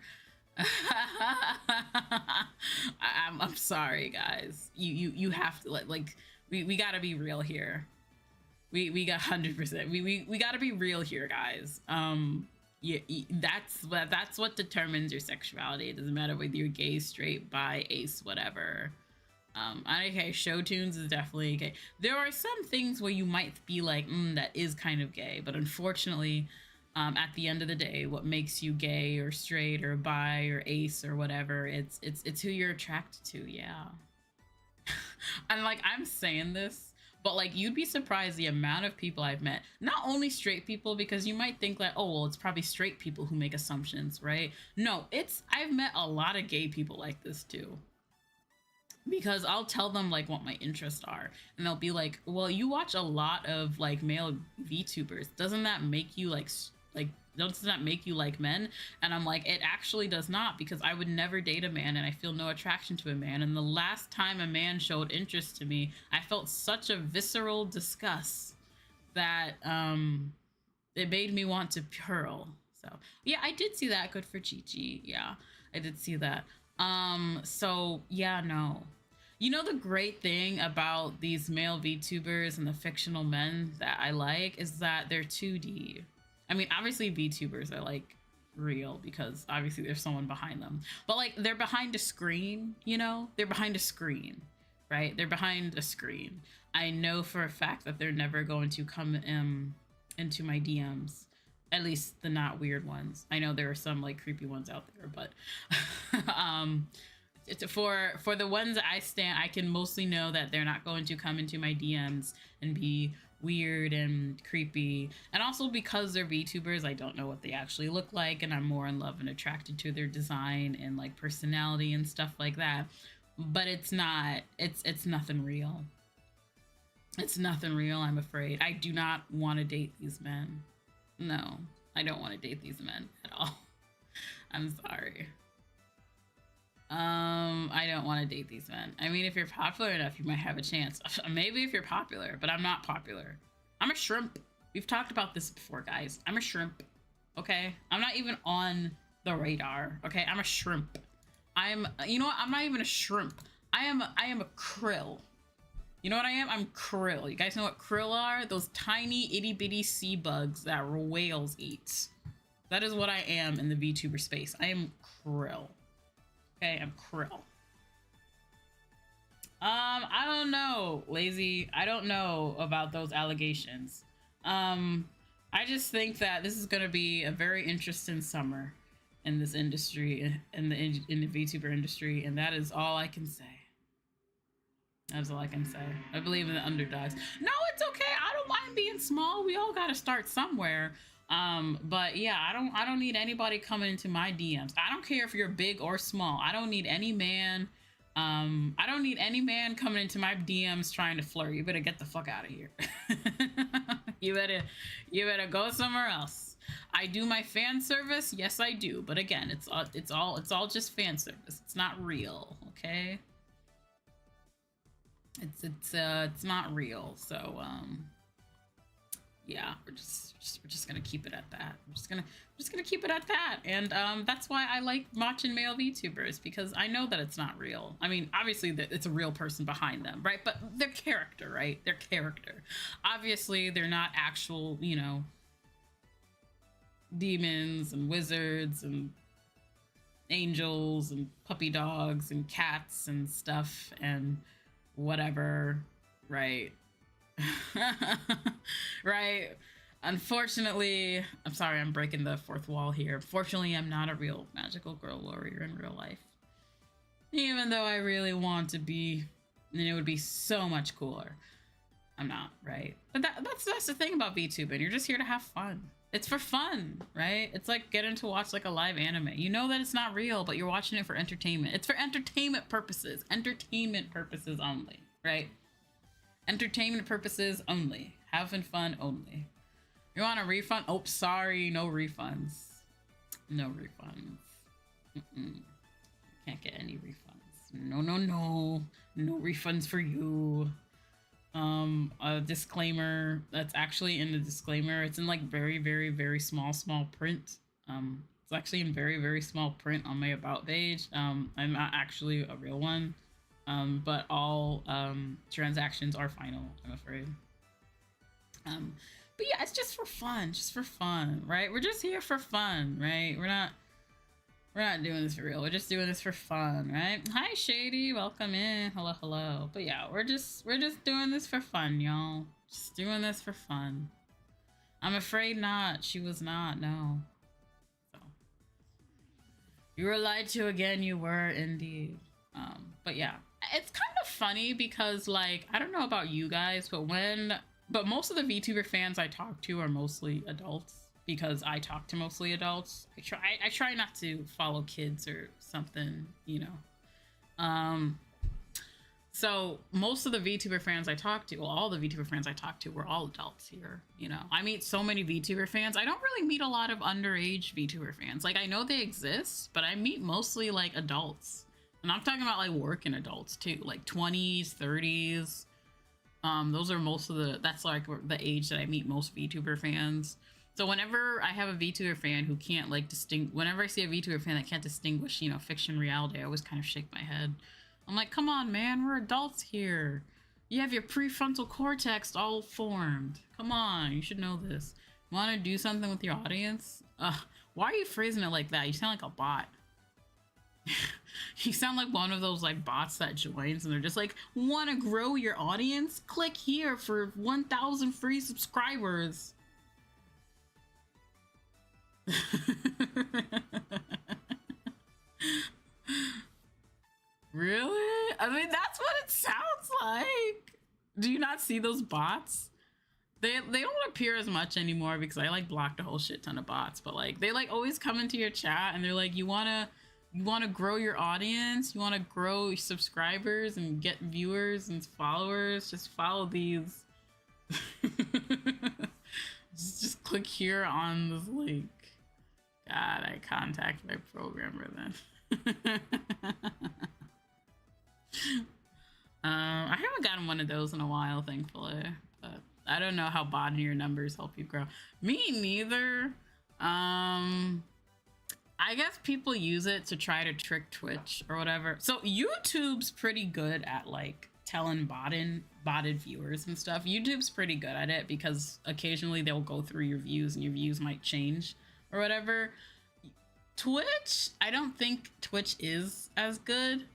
[SPEAKER 1] I'm sorry, guys. You have to like we gotta be real here. We got 100%. We gotta be real here, guys. Yeah, that's what determines your sexuality. It doesn't matter whether you're gay, straight, bi, ace, whatever. Okay, show tunes is definitely gay. There are some things where you might be like, that is kind of gay, but unfortunately, at the end of the day, what makes you gay or straight or bi or ace or whatever, it's who you're attracted to. Yeah. And like, I'm saying this, but like, you'd be surprised the amount of people I've met, not only straight people, because you might think like, oh well, it's probably straight people who make assumptions, right? No, I've met a lot of gay people like this too, because I'll tell them like what my interests are and they'll be like, well, you watch a lot of like male VTubers, doesn't that make you like doesn't that make you like men? And I'm like, it actually does not, because I would never date a man and I feel no attraction to a man. And the last time a man showed interest to me, I felt such a visceral disgust that it made me want to hurl. So yeah, I did see that. Good for Chi-Chi. Yeah, I did see that. So yeah, no. You know, the great thing about these male VTubers and the fictional men that I like is that they're 2D. I mean, obviously VTubers are like real because obviously there's someone behind them, but like they're behind a screen, you know, they're behind a screen, right? They're behind a screen. I know for a fact that they're never going to come into my DMs, at least the not weird ones. I know there are some like creepy ones out there, but for the ones that I stand, I can mostly know that they're not going to come into my DMs and be weird and creepy. And also because they're VTubers, I don't know what they actually look like, and I'm more in love and attracted to their design and like personality and stuff like that. But it's nothing real. It's nothing real, I'm afraid. I do not want to date these men. No, I don't want to date these men at all. I'm sorry. I don't want to date these men. I mean, if you're popular enough, you might have a chance. Maybe if you're popular, but I'm not popular. I'm a shrimp. We've talked about this before, guys. I'm a shrimp. Okay? I'm not even on the radar. Okay? I'm a shrimp. you know what? I'm not even a shrimp. I am a krill. You know what I am? I'm krill. You guys know what krill are? Those tiny itty bitty sea bugs that whales eat. That is what I am in the VTuber space. I am krill. Okay, I'm krill. I don't know, Lazy. I don't know about those allegations. I just think that this is gonna be a very interesting summer in this industry, in the VTuber industry, and that is all I can say. That's all I can say. I believe in the underdogs. No, it's okay. I don't mind being small. We all gotta start somewhere. But yeah, I don't need anybody coming into my DMs. I don't care if you're big or small. I don't need any man. I don't need any man coming into my DMs trying to flirt. You better get the fuck out of here. you better go somewhere else. I do my fan service. Yes, I do. But again, it's all just fan service. It's not real. Okay. It's not real. So yeah, we're just gonna keep it at that. We're just gonna keep it at that. And that's why I like watching male VTubers, because I know that it's not real. I mean, obviously it's a real person behind them, right? But their character, right? Their character. Obviously they're not actual, you know, demons and wizards and angels and puppy dogs and cats and stuff and whatever, right? Right. Unfortunately, I'm sorry, I'm breaking the fourth wall here. Fortunately, I'm not a real magical girl warrior in real life. Even though I really want to be, and it would be so much cooler. I'm not, right? But that's the thing about VTubing. You're just here to have fun. It's for fun, right? It's like getting to watch like a live anime. You know that it's not real, but you're watching it for entertainment. It's for entertainment purposes. Entertainment purposes only, right? Entertainment purposes only. Having fun only. You want a refund? Oh, sorry, no refunds. No refunds. Can't get any refunds. No, no, no. No refunds for you. A disclaimer that's actually in the disclaimer. It's in like very, very, very small print. It's actually in very, very small print on my about page. I'm not actually a real one. But all transactions are final, I'm afraid. But yeah, it's just for fun, right? We're just here for fun, right? We're not doing this for real. We're just doing this for fun, right? Hi, Shady, welcome in. Hello, hello. But yeah, we're just doing this for fun, y'all. Just doing this for fun. I'm afraid not. She was not. No. So you were lied to again. You were indeed. But yeah, it's kind of funny because, like, I don't know about you guys, but most of the VTuber fans I talk to are mostly adults, because I talk to mostly adults. I try not to follow kids or something, you know. So most of the VTuber fans I talk to, well, all the VTuber fans I talk to were all adults here, you know. I meet so many VTuber fans. I don't really meet a lot of underage VTuber fans. Like, I know they exist, but I meet mostly like adults. And I'm talking about like working adults too, like 20s, 30s. Those are most of that's like the age that I meet most VTuber fans. So whenever I have a VTuber fan who can't like whenever I see a VTuber fan that can't distinguish, you know, fiction, reality, I always kind of shake my head. I'm like, come on, man, we're adults here. You have your prefrontal cortex all formed. Come on, you should know this. Want to do something with your audience? Why are you phrasing it like that? You sound like a bot. You sound like one of those like bots that joins and they're just like, want to grow your audience? Click here for 1,000 free subscribers. Really? I mean, that's what it sounds like. Do you not see those bots? They don't appear as much anymore because I like blocked a whole shit ton of bots, but like they like always come into your chat and they're like, you want to grow your audience, you want to grow your subscribers and get viewers and followers, just follow these. just click here on this link. God, I contact my programmer then. I haven't gotten one of those in a while, thankfully, but I don't know how botting your numbers help you grow. Me neither. I guess people use it to try to trick Twitch or whatever. So YouTube's pretty good at like telling botted viewers and stuff. YouTube's pretty good at it because occasionally they'll go through your views and your views might change or whatever. Twitch, I don't think Twitch is as good.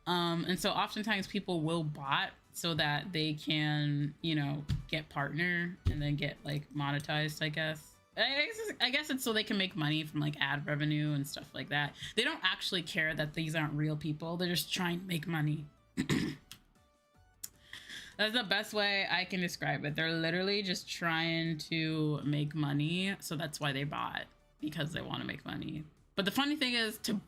[SPEAKER 1] And so oftentimes people will bot so that they can, you know, get partner and then get like monetized, I guess. I guess it's so they can make money from like ad revenue and stuff like that. They don't actually care that these aren't real people. They're just trying to make money. That's the best way I can describe it. They're literally just trying to make money. So that's why they bot, because they want to make money. But the funny thing is, to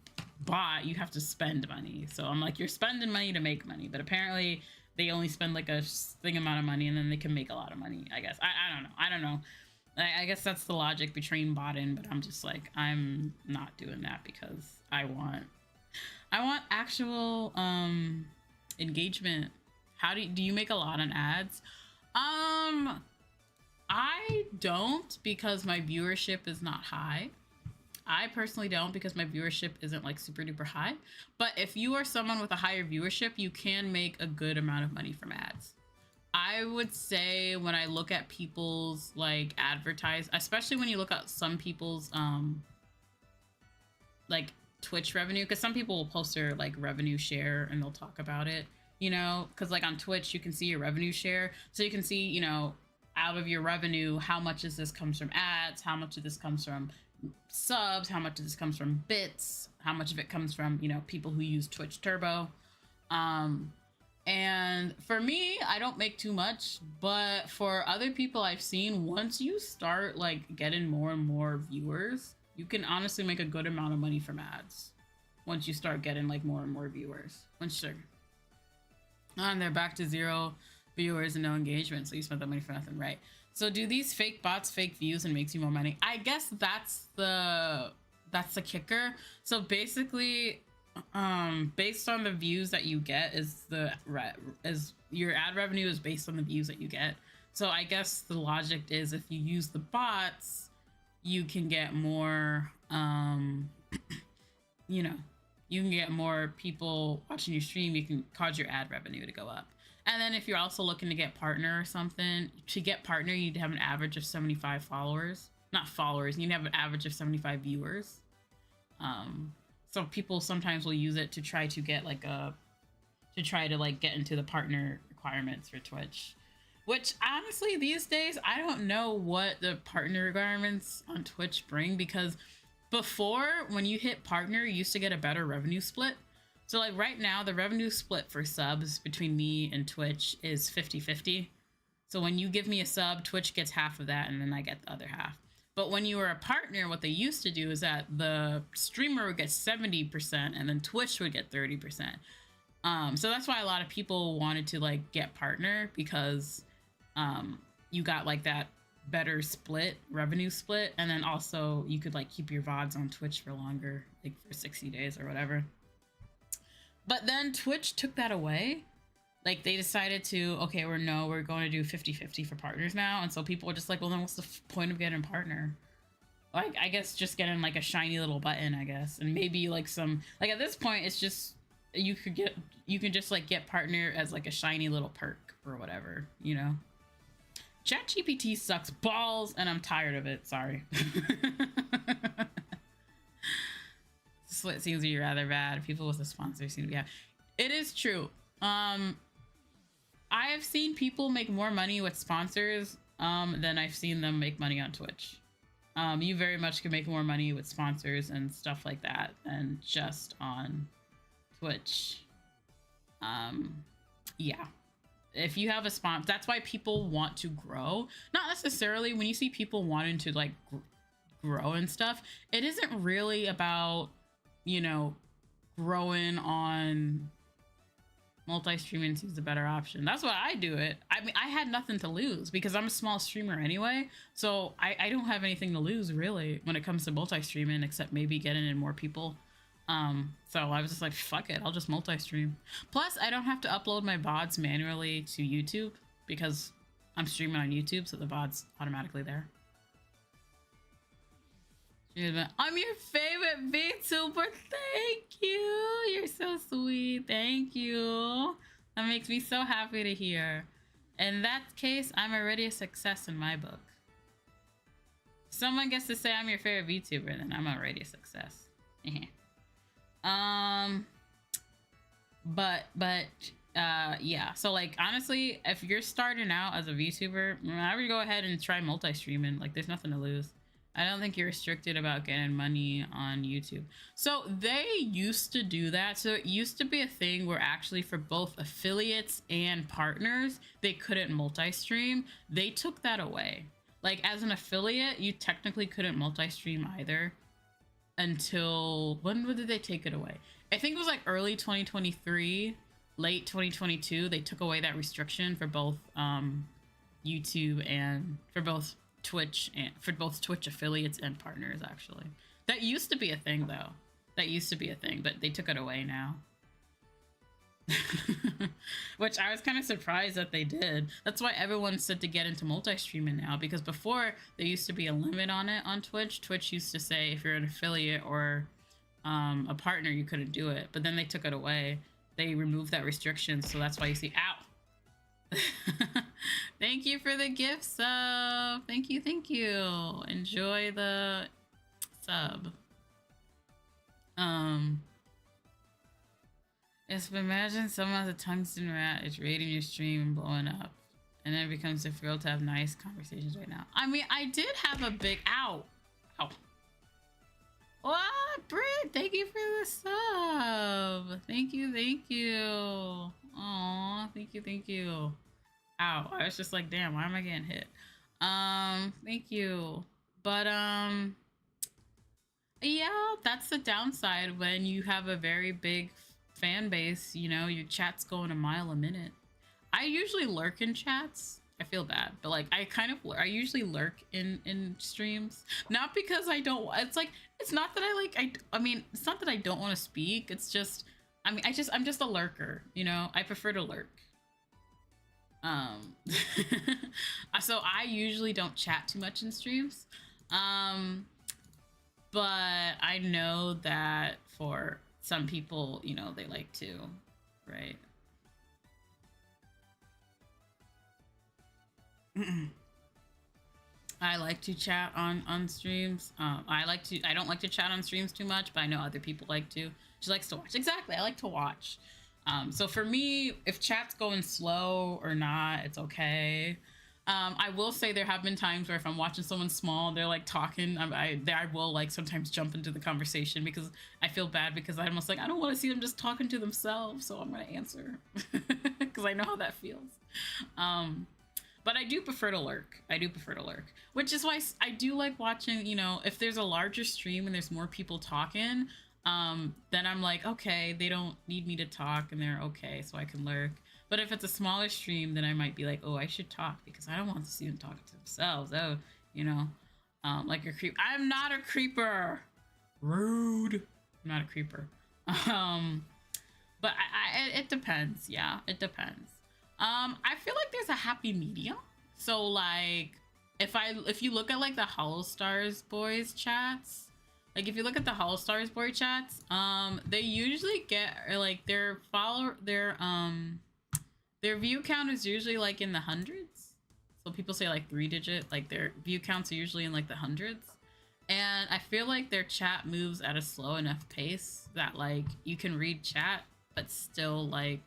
[SPEAKER 1] bot, you have to spend money. So I'm like, you're spending money to make money. But apparently they only spend like a thing amount of money and then they can make a lot of money, I guess. I don't know. I guess that's the logic between botting, but I'm just like, I'm not doing that because I want actual engagement. How do you make a lot on ads? I don't, because my viewership is not high. I personally don't, because my viewership isn't like super duper high. But if you are someone with a higher viewership, you can make a good amount of money from ads. I would say when I look at people's like especially when you look at some people's like Twitch revenue, because some people will post their like revenue share and they'll talk about it, you know, because like on Twitch you can see your revenue share, so you can see, you know, out of your revenue, how much of this comes from ads, how much of this comes from subs, how much of this comes from bits, how much of it comes from, you know, people who use Twitch Turbo. And for me, I don't make too much, but for other people I've seen, once you start like getting more and more viewers, you can honestly make a good amount of money from ads. Once you start getting like more and more viewers. And they're back to 0 viewers and no engagement, so you spent that money for nothing, right? So do these fake bots fake views and makes you more money? I guess that's the kicker. So basically, based on the views that you get is your ad revenue is based on the views that you get. So I guess the logic is, if you use the bots, you can get more you know, you can get more people watching your stream. You can cause your ad revenue to go up. And then if you're also looking to get partner or something, to get partner you need to have an average of 75 followers. Not followers, you need to have an average of 75 viewers. So people sometimes will use it to try to get like get into the partner requirements for Twitch, which honestly these days I don't know what the partner requirements on Twitch bring, because before, when you hit partner, you used to get a better revenue split. So like right now the revenue split for subs between me and Twitch is 50-50. So when you give me a sub, Twitch gets half of that and then I get the other half. But when you were a partner, what they used to do is that the streamer would get 70% and then Twitch would get 30%. So that's why a lot of people wanted to like get partner, because you got like that better revenue split, and then also you could like keep your VODs on Twitch for longer, like for 60 days or whatever. But then Twitch took that away. Like they decided to, okay, we're going to do 50-50 for partners now. And so people were just like, well, then what's the point of getting a partner? Like, I guess just getting like a shiny little button, I guess. And maybe like some, like at this point, it's just, you can just like get partner as like a shiny little perk or whatever, you know? ChatGPT sucks balls and I'm tired of it. Sorry. Split seems to be rather bad. People with a sponsor seem to be, yeah. It is true. I have seen people make more money with sponsors than I've seen them make money on Twitch. You very much can make more money with sponsors and stuff like that than just on Twitch. Yeah. If you have a sponsor, that's why people want to grow. Not necessarily when you see people wanting to like grow and stuff, it isn't really about, you know, growing on multi-streaming seems a better option. That's why I do it. I mean, I had nothing to lose because I'm a small streamer anyway. So I don't have anything to lose really when it comes to multi-streaming, except maybe getting in more people. So I was just like, fuck it, I'll just multi-stream. Plus, I don't have to upload my VODs manually to YouTube because I'm streaming on YouTube, so the VOD's automatically there. I'm your favorite VTuber. Thank you. You're so sweet. Thank you. That makes me so happy to hear. In that case, I'm already a success in my book. Someone gets to say I'm your favorite VTuber, then I'm already a success. Yeah. So like honestly, if you're starting out as a VTuber, I would go ahead and try multi-streaming. Like there's nothing to lose. I don't think you're restricted about getting money on YouTube. So they used to do that. So it used to be a thing where actually for both affiliates and partners, they couldn't multi-stream. They took that away. Like as an affiliate, you technically couldn't multi-stream either until, when did they take it away? I think it was like early 2023, late 2022. They took away that restriction for both YouTube and for both Twitch and for both Twitch affiliates and partners. Actually, that used to be a thing though. That used to be a thing, but they took it away now. Which I was kind of surprised that they did. That's why everyone said to get into multi-streaming now, because before there used to be a limit on it on Twitch. Twitch used to say if you're an affiliate or a partner, you couldn't do it, but then they took it away. They removed that restriction, so that's why you see, ow. Thank you for the gift sub. Thank you, thank you. Enjoy the sub. Yes, but imagine someone has a tungsten rat is raiding your stream and blowing up, and then it becomes difficult to have nice conversations right now. I mean, I did have a big ow. What, Britt? Thank you for the sub. Thank you, thank you. Aw, thank you, thank you. Ow, I was just like, damn, why am I getting hit? Thank you. But yeah, that's the downside when you have a very big fan base. You know, your chat's going a mile a minute. I usually lurk in chats. I feel bad, but like I usually lurk in streams, not because I don't, it's like, it's not that I mean, it's not that I don't want to speak. It's just, I mean, I'm just a lurker, you know. I prefer to lurk. So I usually don't chat too much in streams. But I know that for some people, you know, they like to, right? I like to chat on streams. I don't like to chat on streams too much, but I know other people like to. She likes to watch. Exactly, I like to watch. So for me, if chat's going slow or not, it's okay. I will say there have been times where if I'm watching someone small, they're like talking, I will like sometimes jump into the conversation because I feel bad, because I'm almost like, I don't want to see them just talking to themselves, so I'm gonna answer because I know how that feels. But I do prefer to lurk. Which is why I do like watching, you know, if there's a larger stream and there's more people talking, then I'm like, okay, they don't need me to talk and they're okay, so I can lurk. But if it's a smaller stream, then I might be like, oh, I should talk because I don't want to see them talking to themselves. Oh, you know, like a creep. I'm not a creeper. Rude. I'm not a creeper. But it depends. Yeah, it depends. I feel like there's a happy medium. So like, if you look at like the Holostars boys chats, like if you look at the Holostars boy chats, they usually get like their view count is usually like in the hundreds. So people say like 3-digit, like their view counts are usually in like the hundreds. And I feel like their chat moves at a slow enough pace that like you can read chat, but still like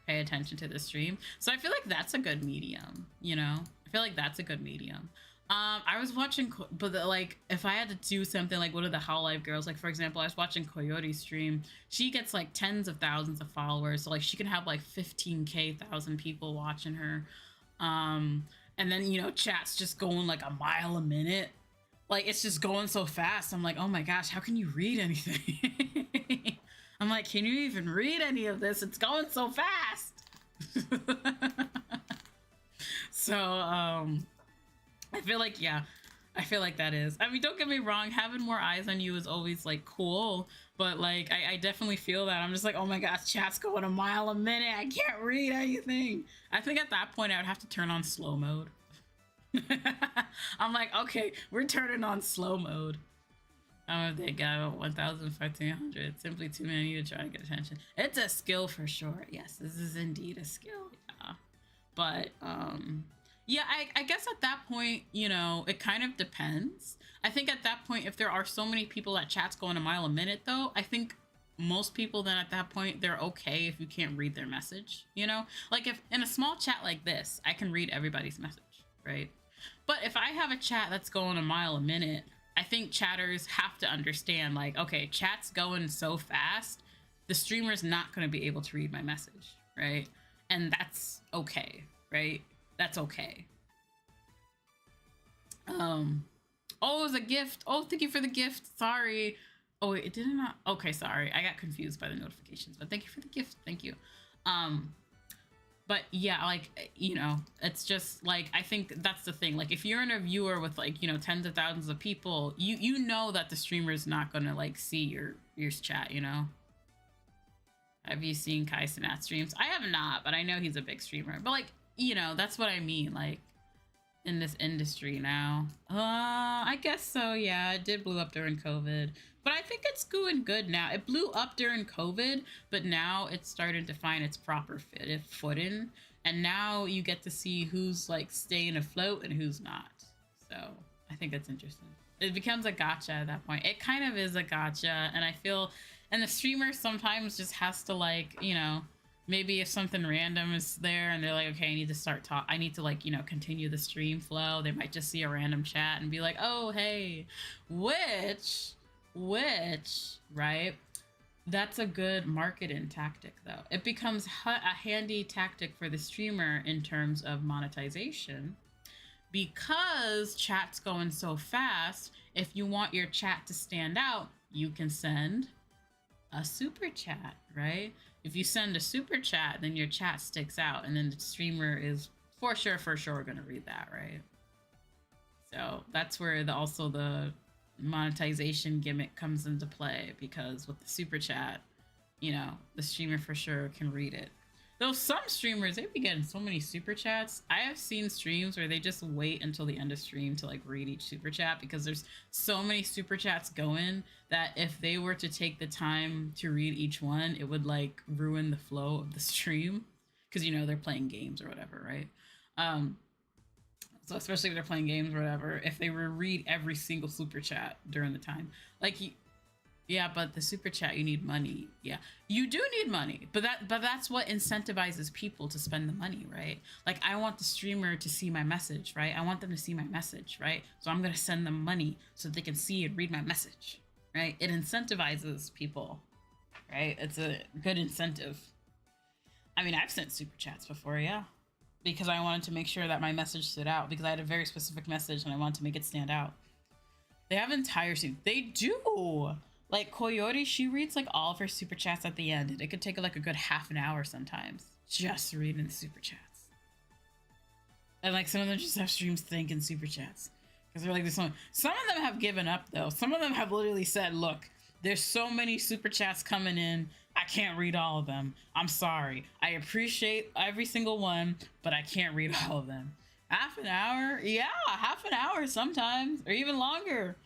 [SPEAKER 1] pay attention to the stream. So I feel like that's a good medium, you know? I feel like that's a good medium. I was watching, but like if I had to do something like one of the How Live girls, like for example, I was watching Coyote's stream. She gets like tens of thousands of followers, so like she can have like 15,000 people watching her. And then, you know, chat's just going like a mile a minute. Like it's just going so fast. I'm like, oh my gosh, how can you read anything? I'm like, can you even read any of this? It's going so fast. So, I feel like, yeah, I feel like that is. I mean, don't get me wrong, having more eyes on you is always like cool, but like, I definitely feel that. I'm just like, oh my gosh, chat's going a mile a minute. I can't read anything. I think at that point I would have to turn on slow mode. I'm like, okay, we're turning on slow mode. Oh, they got 1,500. Simply too many to try to get attention. It's a skill for sure. Yes, this is indeed a skill. Yeah. But, yeah, I guess at that point, you know, it kind of depends. I think at that point, if there are so many people that chat's going a mile a minute, though, I think most people then at that point, they're okay if you can't read their message, you know? Like if in a small chat like this, I can read everybody's message, right? But if I have a chat that's going a mile a minute, I think chatters have to understand, like, okay, chat's going so fast, the streamer's not going to be able to read my message, right? And that's okay, right? That's okay. Oh, it was a gift. Oh, thank you for the gift. Sorry. Oh, wait, it did not. Okay, sorry. I got confused by the notifications, but thank you for the gift. Thank you. But yeah, like, you know, it's just like, I think that's the thing. Like, if you're in a viewer with like, you know, tens of thousands of people, you know that the streamer is not gonna like see your chat, you know? Have you seen Kai Cenat streams? I have not, but I know he's a big streamer. But like, you know, that's what I mean. Like, in this industry now. I guess so, yeah. It did blow up during COVID. But I think it's going good now. It blew up during COVID, but now it's starting to find its proper footing. And now you get to see who's like staying afloat and who's not. So I think that's interesting. It becomes a gotcha at that point. It kind of is a gotcha. And I feel, and the streamer sometimes just has to like, you know, maybe if something random is there and they're like, okay, I need to start talk. I need to like, you know, continue the stream flow. They might just see a random chat and be like, oh, hey, which, right? That's a good marketing tactic though. It becomes a handy tactic for the streamer in terms of monetization because chat's going so fast. If you want your chat to stand out, you can send a super chat, right? If you send a super chat, then your chat sticks out and then the streamer is for sure going to read that, right? So that's where also the monetization gimmick comes into play because with the super chat, you know, the streamer for sure can read it. Though some streamers, they be getting so many super chats. I have seen streams where they just wait until the end of stream to like read each super chat because there's so many super chats going that if they were to take the time to read each one, it would like ruin the flow of the stream because, you know, they're playing games or whatever, right? So especially if they're playing games or whatever, if they were to read every single super chat during the time, like yeah, but the super chat, you need money. Yeah, you do need money, but that's what incentivizes people to spend the money, right? Like I want the streamer to see my message, right? I want them to see my message, right? So I'm gonna send them money so they can see and read my message, right? It incentivizes people, right? It's a good incentive. I mean, I've sent super chats before, yeah, because I wanted to make sure that my message stood out because I had a very specific message and I wanted to make it stand out. They have entire streams. They do. Like Coyote, she reads like all of her super chats at the end, and it could take like a good half an hour sometimes just reading the super chats. And like some of them just have streams thinking super chats because they're like this one. Some of them have given up though. Some of them have literally said, "Look, there's so many super chats coming in. I can't read all of them. I'm sorry. I appreciate every single one, but I can't read all of them." Half an hour? Yeah, half an hour sometimes, or even longer.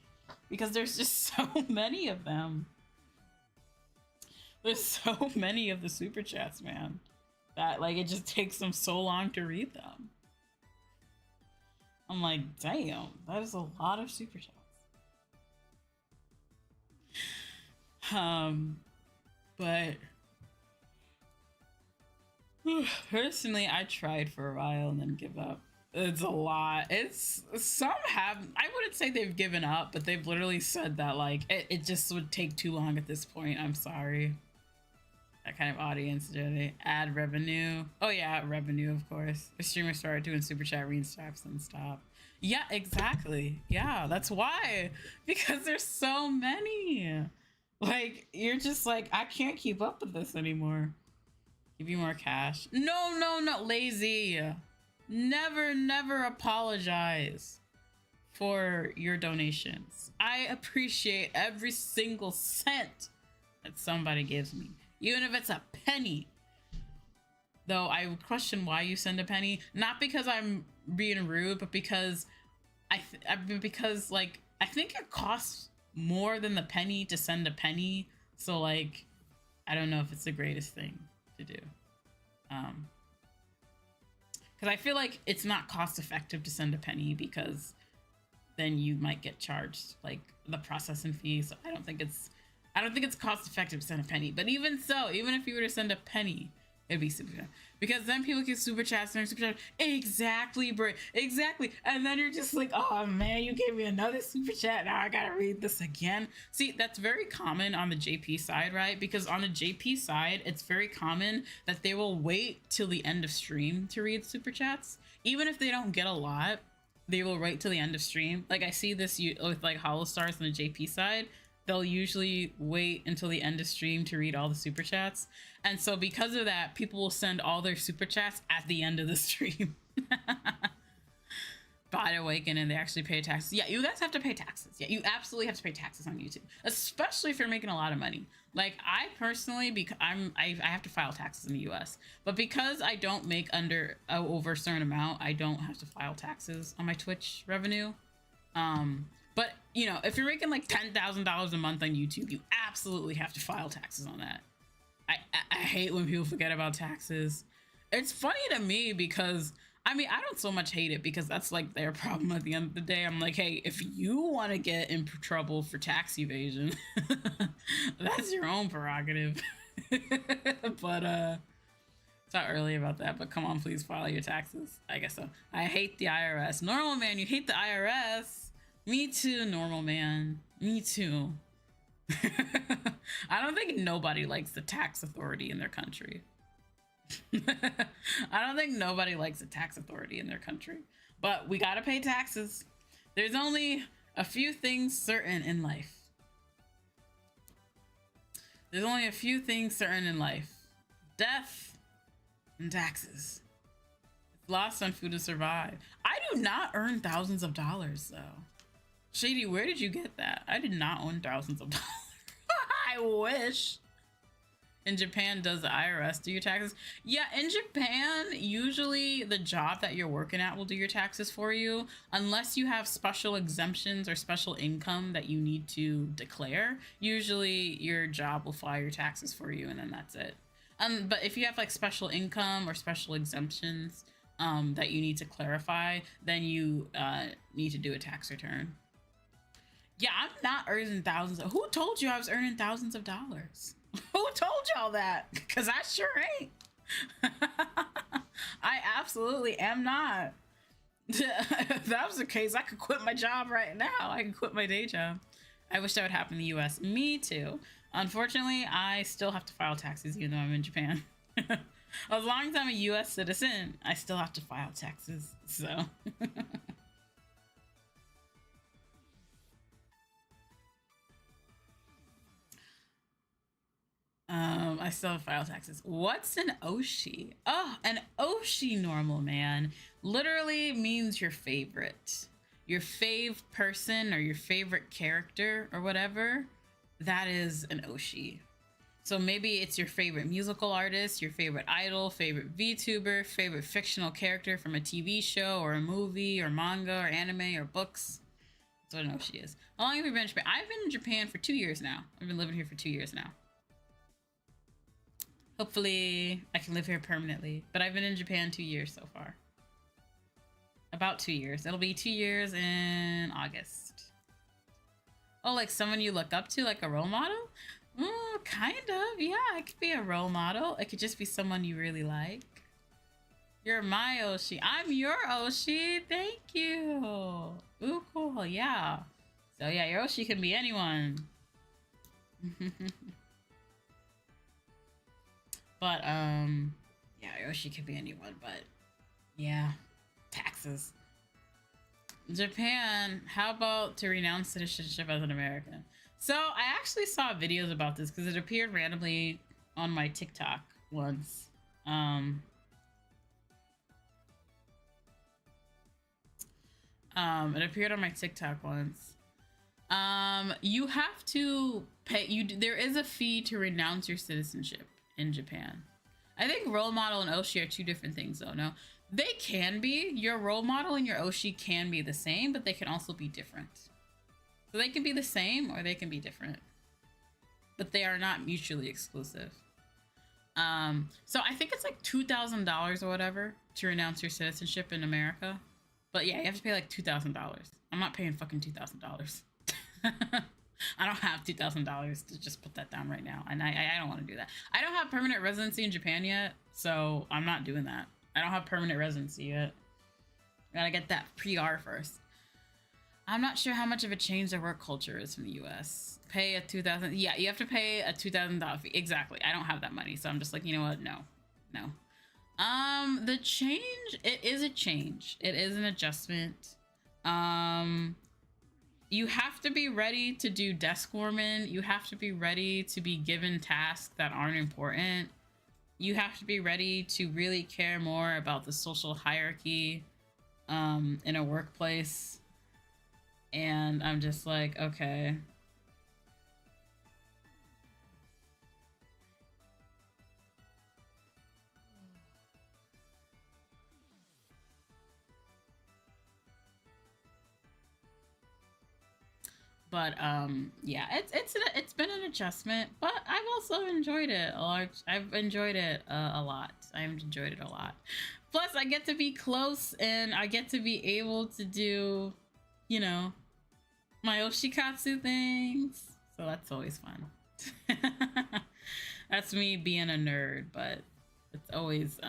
[SPEAKER 1] Because there's just so many of them. There's so many of the super chats, man, that like it just takes them so long to read them. I'm like, damn, that is a lot of super chats. But personally, I tried for a while and then give up. It's a lot. It's some have, I wouldn't say they've given up, but they've literally said that like it just would take too long at this point. I'm sorry. That kind of audience, do they add revenue? Oh yeah, revenue, of course. The streamer started doing super chat restarts and stop. Yeah, exactly. Yeah, that's why. Because there's so many. Like you're just like, I can't keep up with this anymore. Give you more cash. No, lazy. Never apologize for your donations. I appreciate every single cent that somebody gives me, even if it's a penny. Though I would question why you send a penny, not because I'm being rude, but because I think it costs more than the penny to send a penny. So like, I don't know if it's the greatest thing to do. Because I feel like it's not cost effective to send a penny, because then you might get charged like the processing fee. So I don't think it's cost effective to send a penny. But even so, even if you were to send a penny, it'd be super chat, because then people get super chats and super chat. Exactly, bro. Exactly. And then you're just like, oh man, you gave me another super chat. Now I gotta read this again. See, that's very common on the JP side, right? Because on the JP side, it's very common that they will wait till the end of stream to read super chats. Even if they don't get a lot, they will wait till the end of stream. Like I see this with like Holostars on the JP side. They'll usually wait until the end of stream to read all the super chats. And so because of that, people will send all their super chats at the end of the stream. By Awaken, and they actually pay taxes. Yeah, you guys have to pay taxes. Yeah, you absolutely have to pay taxes on YouTube, especially if you're making a lot of money. Like I personally, because I have to file taxes in the US, but because I don't make over a certain amount, I don't have to file taxes on my Twitch revenue. But you know, if you're making like $10,000 a month on YouTube, you absolutely have to file taxes on that. I hate when people forget about taxes. It's funny to me because, I mean, I don't so much hate it because that's like their problem at the end of the day. I'm like, hey, if you want to get in trouble for tax evasion, that's your own prerogative. But it's not early about that, but come on, please file your taxes. I guess so. I hate the IRS. Normal man, you hate the IRS. Me too, normal man. Me too. I don't think nobody likes the tax authority in their country. I don't think nobody likes the tax authority in their country. But we gotta pay taxes. There's only a few things certain in life. There's only a few things certain in life. Death and taxes. It's lost on food to survive. I do not earn thousands of dollars though. Shady, where did you get that? I did not own thousands of dollars. I wish. In Japan, does the IRS do your taxes? Yeah, in Japan, usually the job that you're working at will do your taxes for you, unless you have special exemptions or special income that you need to declare. Usually your job will file your taxes for you, and then that's it. But if you have like special income or special exemptions that you need to clarify, then you need to do a tax return. Yeah, I'm not earning thousands. Who told you I was earning thousands of dollars? Who told y'all that? Because I sure ain't. I absolutely am not. If that was the case, I could quit my job right now. I could quit my day job. I wish that would happen in the US. Me too. Unfortunately, I still have to file taxes even though I'm in Japan. As long as I'm a US citizen, I still have to file taxes. So... I still have file taxes. What's an oshi? Oh, an oshi, normal man, literally means your favorite. Your fave person or your favorite character or whatever. That is an oshi. So maybe it's your favorite musical artist, your favorite idol, favorite VTuber, favorite fictional character from a TV show or a movie or manga or anime or books. That's what an oshi is. How long have you been in Japan? I've been in Japan for 2 years now. I've been living here for 2 years now. Hopefully I can live here permanently, but I've been in Japan 2 years so far. About 2 years. It'll be 2 years in August. Oh, like someone you look up to, like a role model? Kind of. Yeah, it could be a role model. It could just be someone you really like. You're my oshi. I'm your oshi. Thank you. Ooh, cool. Yeah. So yeah, your oshi can be anyone. But, yeah, Yoshi could be anyone, but, yeah, taxes. Japan, how about to renounce citizenship as an American? So, I actually saw videos about this because it appeared randomly on my TikTok once. It appeared on my TikTok once. You have to pay, there is a fee to renounce your citizenship in Japan. I think role model and oshi are two different things though. No, they can be. Your role model and your oshi can be the same, but they can also be different. So they can be the same or they can be different, but they are not mutually exclusive. So I think it's like $2,000 or whatever to renounce your citizenship in America. But yeah, you have to pay like $2,000. I'm not paying fucking $2,000. I don't have $2,000 to just put that down right now, and I don't want to do that. I don't have permanent residency in Japan yet, so I'm not doing that. I don't have permanent residency yet. Gotta get that pre-R first. I'm not sure how much of a change their work culture is from the US. Pay a $2,000. Yeah, you have to pay a $2,000 fee. Exactly. I don't have that money, so I'm just like, you know what? No. The change, it is a change. It is an adjustment. You have to be ready to do desk warming. You have to be ready to be given tasks that aren't important. You have to be ready to really care more about the social hierarchy in a workplace. And I'm just like, okay. But yeah, it's been an adjustment, but I've also enjoyed it a lot. I've enjoyed it a lot. I've enjoyed it a lot. Plus, I get to be close, and I get to be able to do, you know, my oshikatsu things. So that's always fun. That's me being a nerd, but it's always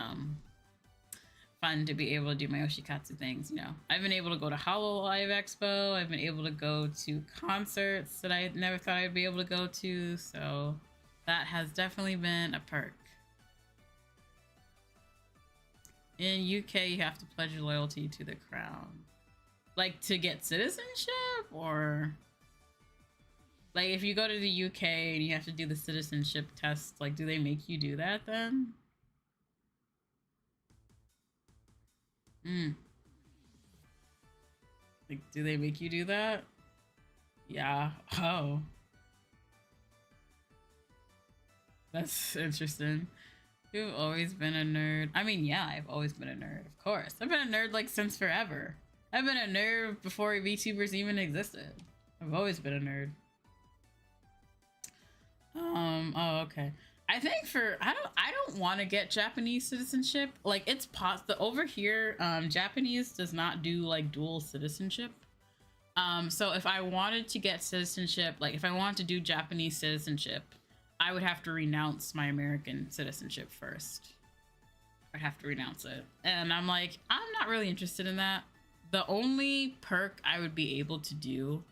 [SPEAKER 1] fun to be able to do my oshikatsu things. You know, I've been able to go to Hololive Expo. I've been able to go to concerts that I never thought I'd be able to go to. So that has definitely been a perk. In UK, you have to pledge your loyalty to the crown. Like to get citizenship, or like if you go to the UK and you have to do the citizenship test, like do they make you do that then? Like, do they make you do that? Yeah. Oh. That's interesting. You've always been a nerd. I mean, yeah, I've always been a nerd, of course. I've been a nerd like since forever. I've been a nerd before VTubers even existed. I've always been a nerd. Oh, okay. I think I don't want to get Japanese citizenship. Like it's over here, Japanese does not do like dual citizenship. So if I wanted to get citizenship, like if I wanted to do Japanese citizenship, I would have to renounce my American citizenship first. I'd have to renounce it. And I'm like, I'm not really interested in that. The only perk I would be able to do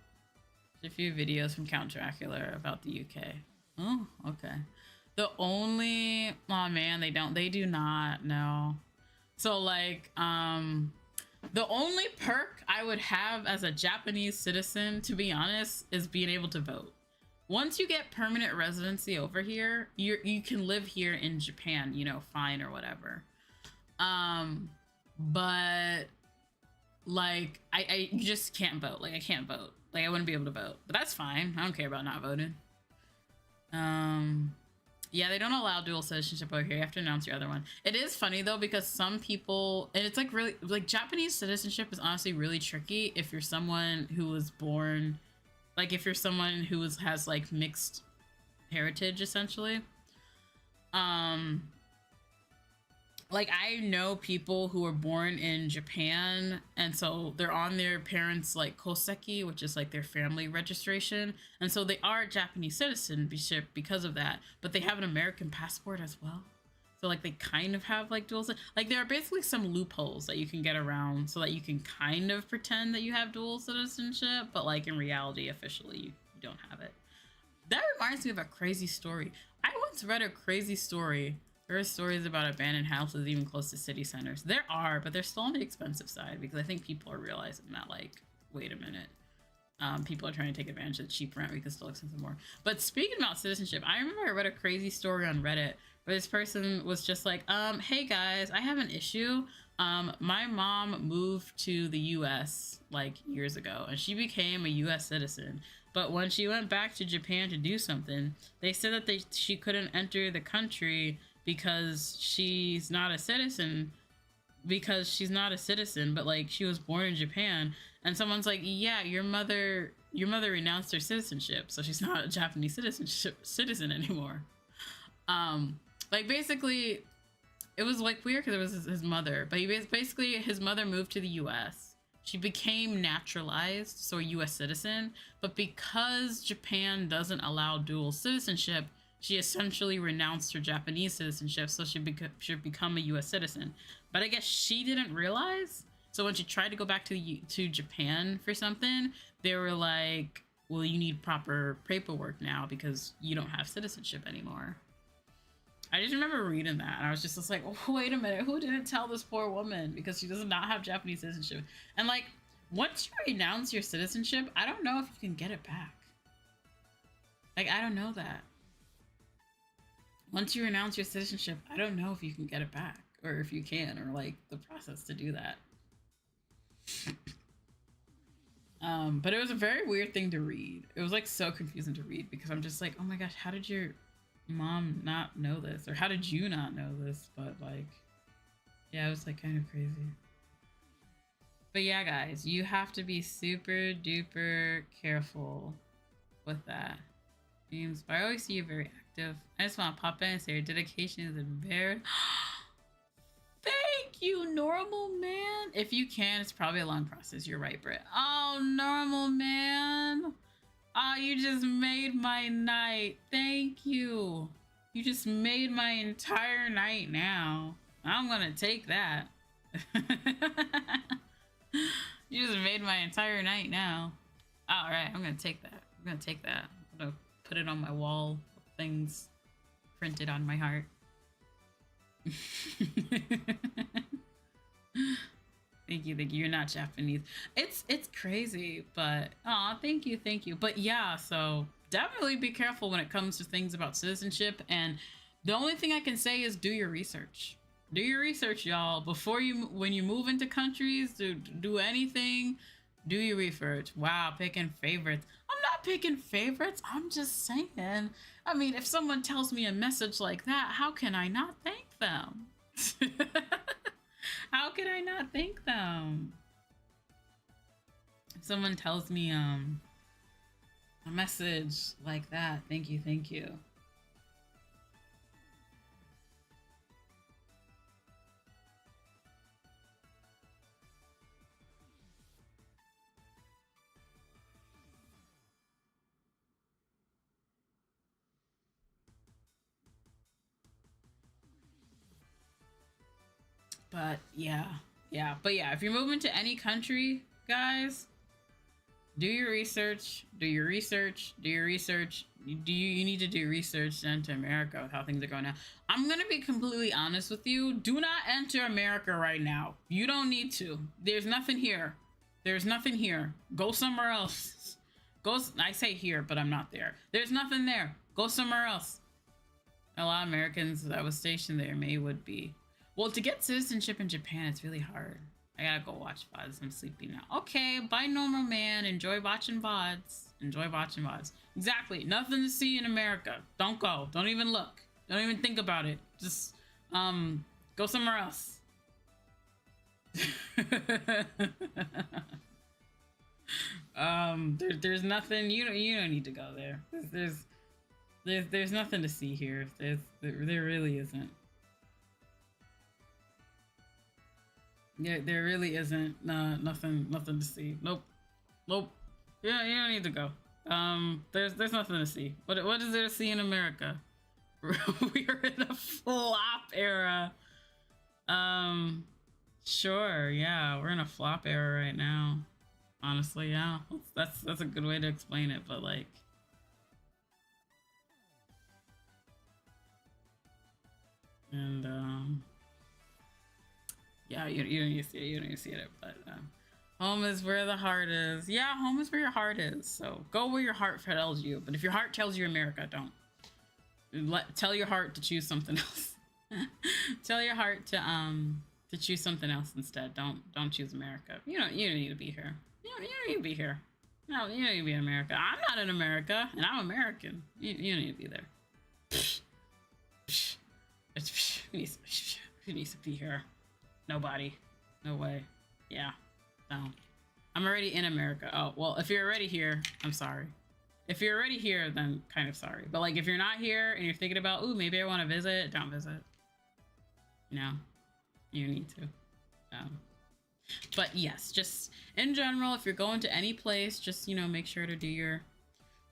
[SPEAKER 1] is a few videos from Count Dracula about the UK. Oh, okay. The only, oh man, they do not, no. So like, the only perk I would have as a Japanese citizen, to be honest, is being able to vote. Once you get permanent residency over here, you can live here in Japan, you know, fine or whatever. But like, you just can't vote. Like I can't vote. Like I wouldn't be able to vote, but that's fine. I don't care about not voting. Yeah, they don't allow dual citizenship over here. You have to announce your other one. It is funny though, because some people, and it's like really, like Japanese citizenship is honestly really tricky if you're someone who was born, like if you're someone who has like mixed heritage essentially. Like I know people who were born in Japan, and so they're on their parents' like koseki, which is like their family registration, and so they are Japanese citizenship because of that, but they have an American passport as well. So like they kind of have like dual, like there are basically some loopholes that you can get around so that you can kind of pretend that you have dual citizenship, but like in reality, officially you don't have it. That reminds me of a crazy story. I once read a crazy story. There are stories about abandoned houses even close to city centers. There are, but they're still on the expensive side because I think people are realizing that, like, wait a minute. People are trying to take advantage of the cheap rent because it's still expensive more. But speaking about citizenship, I remember I read a crazy story on Reddit where this person was just like, hey guys, I have an issue. My mom moved to the US like years ago and she became a US citizen. But when she went back to Japan to do something, they said that she couldn't enter the country because she's not a citizen because she's not a citizen, but like she was born in Japan, and someone's like, yeah, your mother renounced her citizenship, so she's not a Japanese citizen anymore. Like basically, it was like weird because it was his mother, but basically his mother moved to the U.S. She became naturalized, so a U.S. citizen, but because Japan doesn't allow dual citizenship, she essentially renounced her Japanese citizenship, so she should become a U.S. citizen. But I guess she didn't realize. So when she tried to go back to Japan for something, they were like, "Well, you need proper paperwork now because you don't have citizenship anymore." I just remember reading that, and I was just like, oh, "Wait a minute, who didn't tell this poor woman because she does not have Japanese citizenship?" And like, once you renounce your citizenship, I don't know if you can get it back. Like, I don't know that. Once you renounce your citizenship, I don't know if you can get it back, or if you can, or like the process to do that. But it was a very weird thing to read. It was like so confusing to read because I'm just like, oh my gosh, how did your mom not know this? Or how did you not know this? But like, yeah, it was like kind of crazy. But yeah, guys, you have to be super duper careful with that. But I always see you very active. I just want to pop in and say your dedication is very... Thank you, normal man. If you can, it's probably a long process. You're right, Britt. Oh, normal man. Oh, you just made my night. Thank you. You just made my entire night now. I'm gonna take that. You just made my entire night now. All right, I'm gonna take that. I'm gonna take that. I'm gonna put it on my wall. Things printed on my heart. Thank you. You're not Japanese. It's crazy, but thank you. But yeah, so definitely be careful when it comes to things about citizenship. And the only thing I can say is do your research. Do your research, y'all. Before when you move into countries, do anything, do your research. Wow, picking favorites. I'm not picking favorites. I'm just saying. I mean, if someone tells me a message like that, how can I not thank them? How can I not thank them? If someone tells me a message like that, thank you. But yeah. But yeah, if you're moving to any country, guys, do your research. You need to do research into America with how things are going now. I'm gonna be completely honest with you. Do not enter America right now. You don't need to. There's nothing here. Go somewhere else. I say here, but I'm not there. There's nothing there. Go somewhere else. A lot of Americans that was stationed there would be. Well, to get citizenship in Japan, it's really hard. I gotta go watch VODs. I'm sleepy now. Okay, bye, normal man. Enjoy watching VODs. Exactly. Nothing to see in America. Don't go. Don't even look. Don't even think about it. Just, go somewhere else. There's nothing. You don't need to go there. There's nothing to see here. There really isn't. Yeah, there really isn't nothing to see. Nope. Yeah, you don't need to go. There's nothing to see. What is there to see in America? We are in a flop era. Sure, yeah, we're in a flop era right now. Honestly, yeah. That's a good way to explain it, but like, and yeah, you don't need to see it. You don't need to see it, but home is where the heart is. Yeah, home is where your heart is. So go where your heart tells you. But if your heart tells you America, don't. Tell your heart to choose something else. Tell your heart to choose something else instead. Don't choose America. You don't need to be here. You don't need to be here. No, you don't need to be in America. I'm not in America, and I'm American. You don't need to be there. Who needs to be here? Nobody. No way. Yeah. No. I'm already in America. Oh, well, if you're already here, I'm sorry. If you're already here, then kind of sorry. But like, if you're not here and you're thinking about, ooh, maybe I want to visit, don't visit. You know, you need to. But yes, just in general, if you're going to any place, just, you know, make sure to do your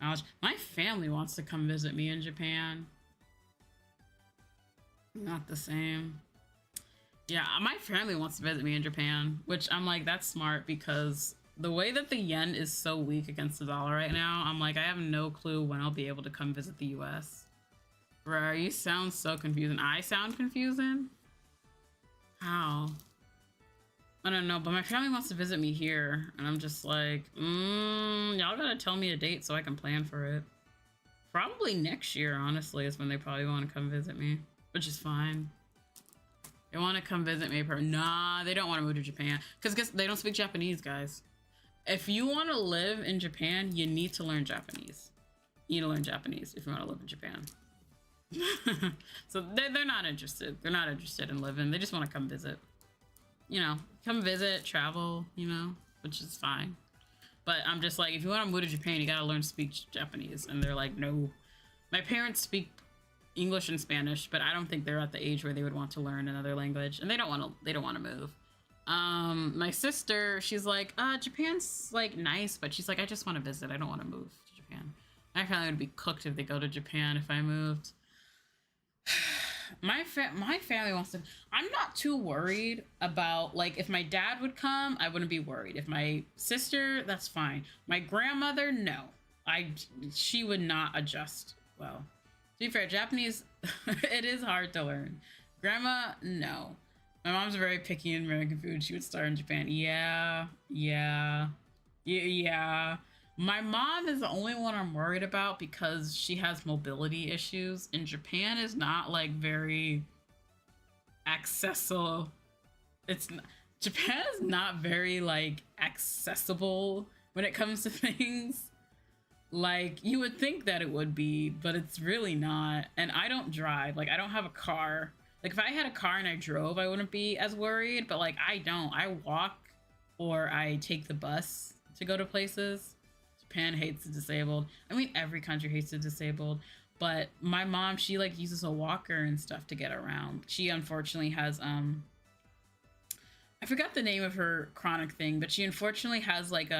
[SPEAKER 1] knowledge. My family wants to come visit me in Japan. Not the same. Yeah, my family wants to visit me in Japan, which I'm like, that's smart, because the way that the yen is so weak against the dollar right now, I'm like, I have no clue when I'll be able to come visit the US. Bro, you sound so confusing. I sound confusing? How? I don't know, but my family wants to visit me here, and I'm just like, y'all gotta tell me a date so I can plan for it. Probably next year, honestly, is when they probably want to come visit me, which is fine. They want to come visit me. Nah, they don't want to move to Japan because they don't speak Japanese, guys. If you want to live in Japan, you need to learn Japanese. You need to learn Japanese if you want to live in Japan. So they're not interested. They're not interested in living. They just want to come visit. You know, come visit, travel, you know, which is fine. But I'm just like, if you want to move to Japan, you got to learn to speak Japanese. And they're like, no. My parents speak English and Spanish, but I don't think they're at the age where they would want to learn another language, and they don't want to move. My sister, she's like, Japan's like nice, but she's like, I just want to visit. I don't want to move to Japan. My family would be cooked if they go to Japan if I moved. My family wants to. I'm not too worried about, like, if my dad would come, I wouldn't be worried. If my sister, that's fine. My grandmother, no. She would not adjust well. To be fair, Japanese, it is hard to learn. Grandma, no. My mom's very picky in American food. She would start in Japan. Yeah. My mom is the only one I'm worried about because she has mobility issues. And Japan is not, like, very accessible. Japan is not very, like, accessible when it comes to things. Like, you would think that it would be, but it's really not. And I don't drive. Like, I don't have a car. Like, if I had a car and I drove, I wouldn't be as worried. But, like, I don't. I walk or I take the bus to go to places. Japan hates the disabled. I mean, every country hates the disabled. But my mom, she, like, uses a walker and stuff to get around. She, unfortunately, has, I forgot the name of her chronic thing, but she, unfortunately, has, like,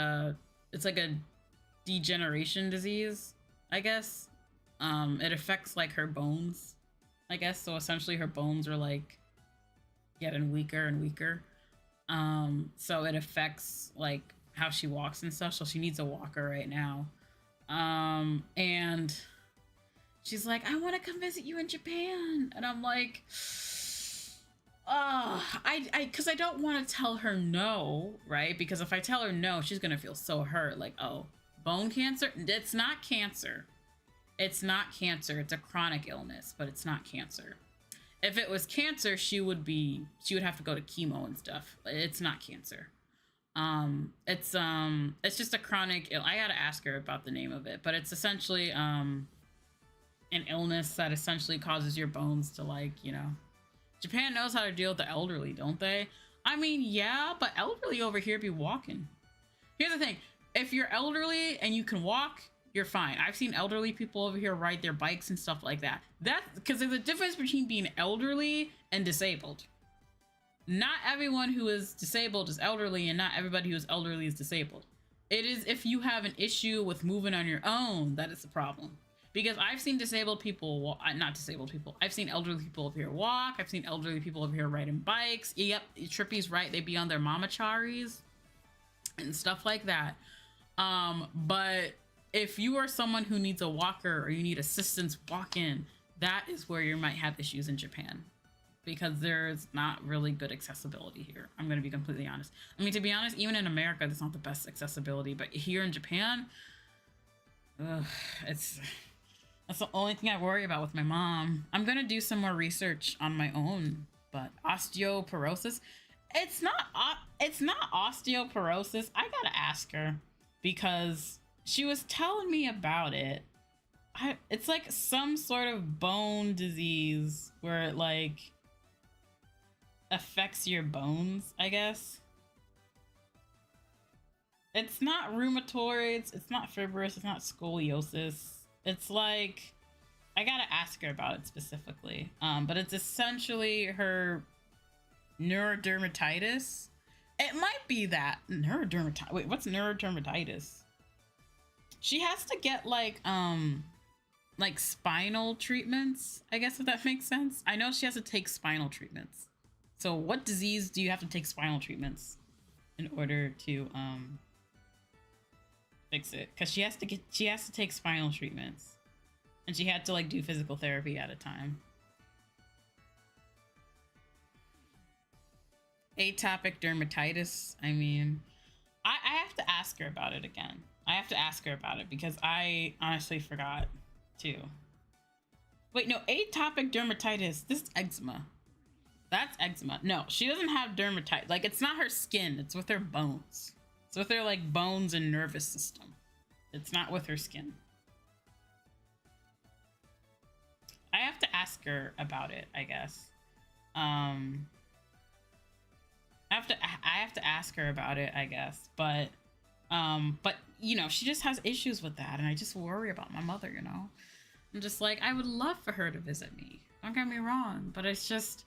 [SPEAKER 1] it's like a degeneration disease, I guess. It affects, like, her bones, I guess. So essentially her bones are, like, getting weaker and weaker. So it affects, like, how she walks and stuff. So she needs a walker right now. And she's like, I want to come visit you in Japan. And I'm like, because I don't want to tell her no, right? Because if I tell her no, she's gonna feel so hurt. Like, oh, bone cancer? It's not cancer. It's not cancer. It's a chronic illness, but it's not cancer. If it was cancer, she would have to go to chemo and stuff. It's not cancer. It's just a chronic I gotta ask her about the name of it, but it's essentially an illness that essentially causes your bones to, like, you know. Japan knows how to deal with the elderly, don't they? I mean, yeah, but elderly over here be walking. Here's the thing. If you're elderly and you can walk, you're fine. I've seen elderly people over here ride their bikes and stuff like that. That's because there's a difference between being elderly and disabled. Not everyone who is disabled is elderly, and not everybody who is elderly is disabled. It is if you have an issue with moving on your own that is the problem. Because I've seen disabled people, not disabled people, I've seen elderly people over here walk, I've seen elderly people over here riding bikes. Yep, Trippy's right, they be on their mamacharis and stuff like that. But if you are someone who needs a walker or you need assistance walking, that is where you might have issues in Japan. Because there's not really good accessibility here. I'm going to be completely honest. I mean, to be honest, even in America, there's not the best accessibility. But here in Japan, that's the only thing I worry about with my mom. I'm going to do some more research on my own. But osteoporosis, it's not osteoporosis. I got to ask her because she was telling me about it. It's like some sort of bone disease where it, like, affects your bones, I guess. It's not rheumatoids, it's not fibrous, it's not scoliosis. It's like, I gotta ask her about it specifically. But it's essentially her neurodermatitis. It might be that neurodermatitis. Wait, what's neurodermatitis? She has to get like spinal treatments, I guess, if that makes sense. I know she has to take spinal treatments. So what disease do you have to take spinal treatments in order to fix it? Because she has to take spinal treatments. And she had to like do physical therapy at a time. Atopic dermatitis. I mean, I have to ask her about it again. I have to ask her about it because I honestly forgot too. Wait, no, atopic dermatitis. This is eczema. That's eczema. No, she doesn't have dermatitis. Like, it's not her skin. It's with her bones. It's with her like bones and nervous system. It's not with her skin. I have to ask her about it, I guess. I have to ask her about it, I guess. But you know, she just has issues with that, and I just worry about my mother, you know. I'm just like, I would love for her to visit me. Don't get me wrong, but it's just,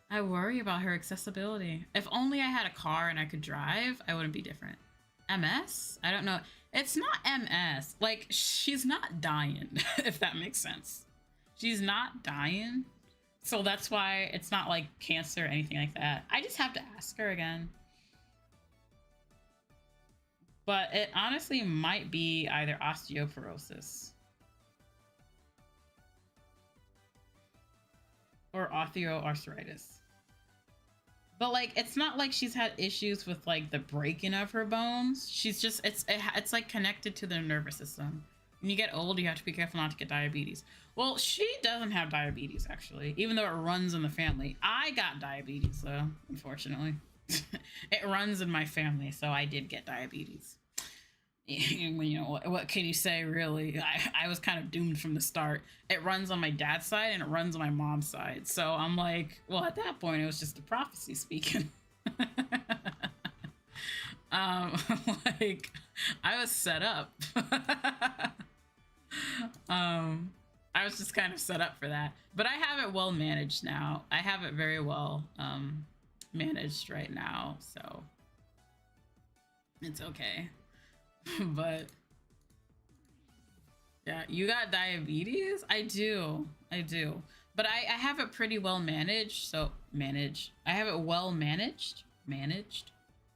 [SPEAKER 1] I worry about her accessibility. If only I had a car and I could drive, I wouldn't be different. MS? I don't know. It's not MS. Like, she's not dying, if that makes sense. She's not dying. So that's why it's not like cancer or anything like that. I just have to ask her again. But it honestly might be either osteoporosis or osteoarthritis. But like, it's not like she's had issues with like the breaking of her bones. She's just, it's like connected to the nervous system. When you get old, you have to be careful not to get diabetes. Well, she doesn't have diabetes, actually, even though it runs in the family. I got diabetes, though, unfortunately. It runs in my family, so I did get diabetes. You know, what can you say, really? I was kind of doomed from the start. It runs on my dad's side, and it runs on my mom's side. So I'm like, well, at that point, it was just a prophecy speaking. Like, I was set up. I was just kind of set up for that, but I have it well managed now. I have it very well managed right now, so it's okay. But yeah, you got diabetes? I do, but I have it pretty well managed. So I have it well managed.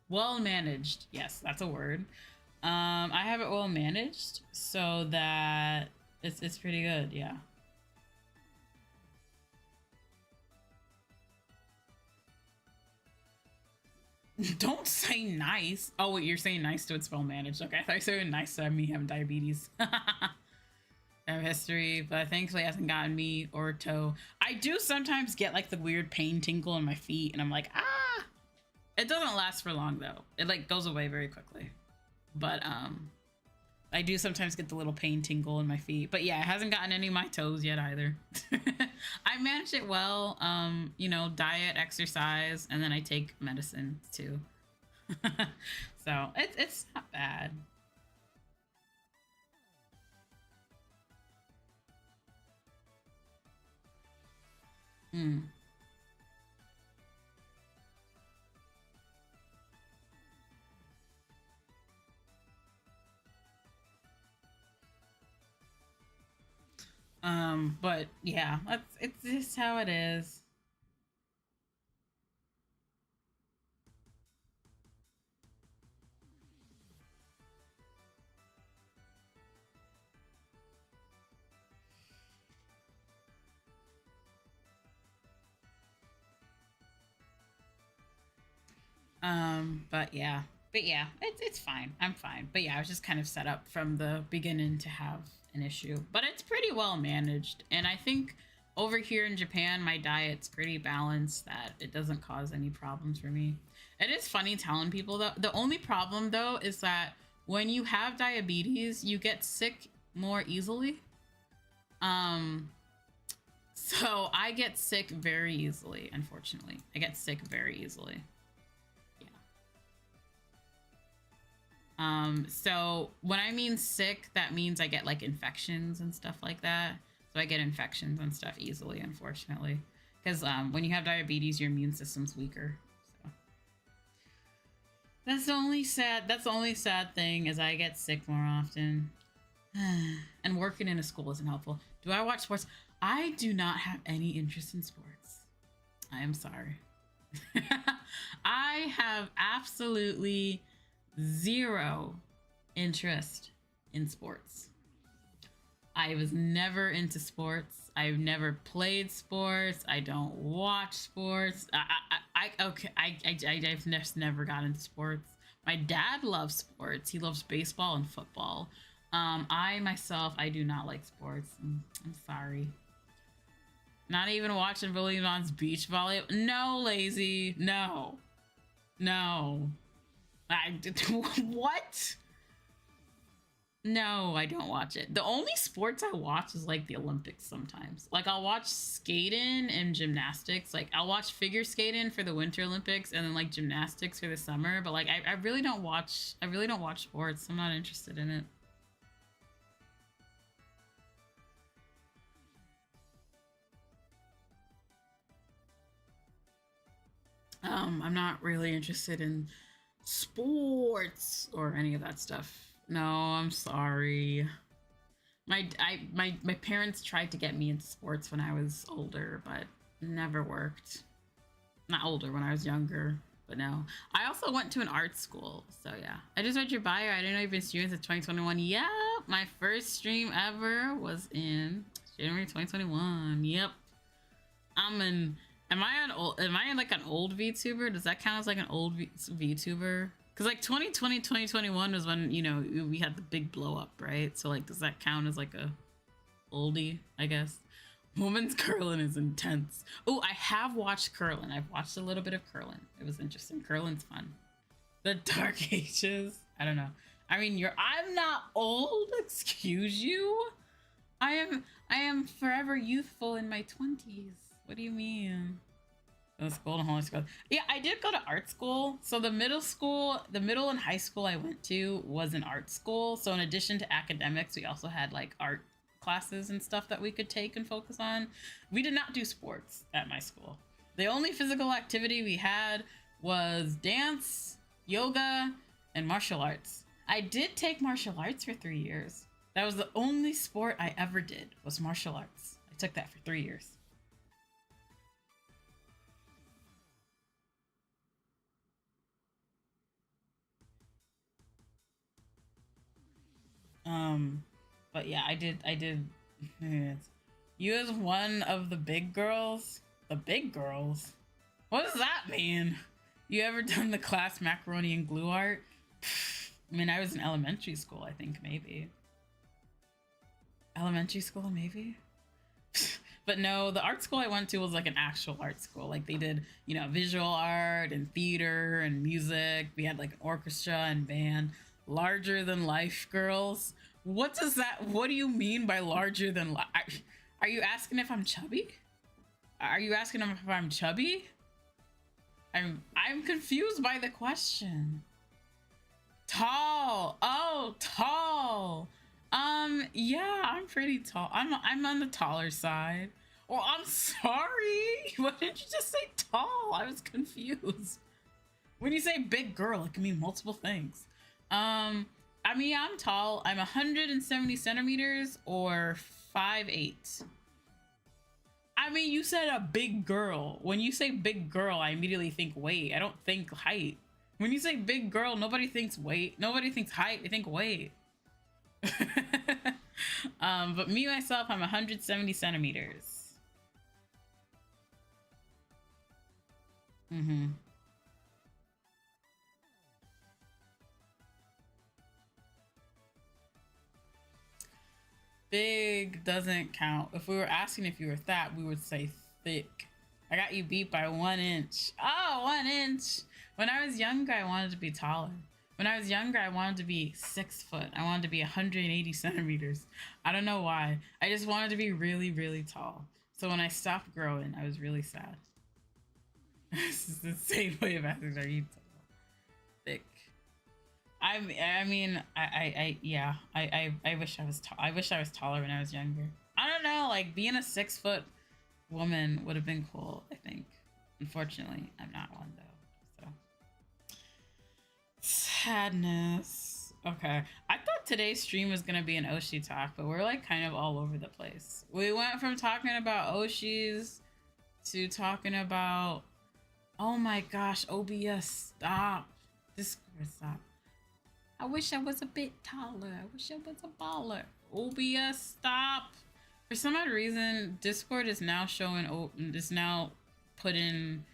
[SPEAKER 1] Well managed, yes, that's a word. I have it well managed so that it's pretty good, yeah. Don't say nice. Oh wait, you're saying nice to it's well managed. Okay, I thought you said nice to me having diabetes. I have history, but thankfully it hasn't gotten me or toe. I do sometimes get like the weird pain tingle in my feet, and I'm like, ah. It doesn't last for long though. It like goes away very quickly. But I do sometimes get the little pain tingle in my feet. But yeah, it hasn't gotten any of my toes yet either. I manage it well. You know, diet, exercise, and then I take medicine too. So it's not bad. But yeah, it's just how it is. But yeah. But yeah, it's fine. I'm fine. But yeah, I was just kind of set up from the beginning to have an issue. But it's pretty well managed. And I think over here in Japan, my diet's pretty balanced that it doesn't cause any problems for me. It is funny telling people though. The only problem though is that when you have diabetes, you get sick more easily. So I get sick very easily, unfortunately. I get sick very easily. Yeah. So when I mean sick, that means I get like infections and stuff like that. So I get infections and stuff easily, unfortunately. Because when you have diabetes, your immune system's weaker. So that's the only sad thing is I get sick more often. And working in a school isn't helpful. Do I watch sports? I do not have any interest in sports. I am sorry. I have absolutely zero interest in sports. I was never into sports. I've never played sports. I don't watch sports. I've just never got into sports. My dad loves sports. He loves baseball and football. I myself, I do not like sports. I'm sorry. Not even watching Billy Vaughn's beach volley. No, lazy. No. What? No, I don't watch it. The only sports I watch is like the Olympics sometimes. Like I'll watch skating and gymnastics. Like I'll watch figure skating for the Winter Olympics and then like gymnastics for the summer. But like I really don't watch sports. I'm not interested in it. I'm not really interested in sports or any of that stuff. No, I'm sorry. My parents tried to get me into sports when I was older, but never worked. Not older, when I was younger, but no. I also went to an art school, so yeah. I just read your bio. I didn't know you've been streaming since 2021. Yeah, my first stream ever was in January 2021. Yep. Am I in like an old VTuber? Does that count as like an old VTuber? Because like 2020, 2021 was when, you know, we had the big blow up, right? So like, does that count as like a oldie, I guess? Woman's curling is intense. Oh, I have watched curling. I've watched a little bit of curling. It was interesting. Curling's fun. The Dark Ages. I don't know. I mean, I'm not old. Excuse you. I am forever youthful in my 20s. What do you mean? School and holy school. Yeah, I did go to art school. So the middle and high school I went to was an art school. So in addition to academics, we also had like art classes and stuff that we could take and focus on. We did not do sports at my school. The only physical activity we had was dance, yoga, and martial arts. I did take martial arts for 3 years. That was the only sport I ever did, was martial arts. I took that for 3 years. But yeah, I did. You as one of the big girls? The big girls? What does that mean? You ever done the class macaroni and glue art? I mean, I was in elementary school, I think, maybe. Elementary school, maybe? But no, the art school I went to was like an actual art school. Like they did, you know, visual art and theater and music. We had like an orchestra and band. Larger than life girls. What do you mean by larger than life? Are you asking if I'm chubby? Are you asking if I'm chubby? I'm confused by the question. Tall. Oh, tall. Yeah, I'm pretty tall. I'm on the taller side. Well, I'm sorry. What did you just say tall? I was confused. When you say big girl, it can mean multiple things. I mean, I'm tall. I'm 170 centimeters or 5'8". I mean, you said a big girl. When you say big girl, I immediately think weight. I don't think height. When you say big girl, nobody thinks weight. Nobody thinks height. They think weight. But me, myself, I'm 170 centimeters. Mm-hmm. Big doesn't count. If we were asking if you were fat, we would say thick. I got you beat by 1 inch. Oh, 1 inch. When I was younger, I wanted to be taller. When I was younger, I wanted to be 6 foot. I wanted to be 180 centimeters. I don't know why. I just wanted to be really, really tall. So when I stopped growing, I was really sad. This is the insane way of asking, are you thick? I mean, yeah, I wish I was I wish I was taller when I was younger. I don't know, like being a 6-foot woman would have been cool, I think. Unfortunately, I'm not one though. So sadness. Okay, I thought today's stream was gonna be an oshi talk, but we're like kind of all over the place. We went from talking about oshis to talking about, oh my gosh, OBS, stop. Discord, stop. I wish I was a bit taller. I wish I was a baller. OBS, stop. For some odd reason, Discord is now showing, is now putting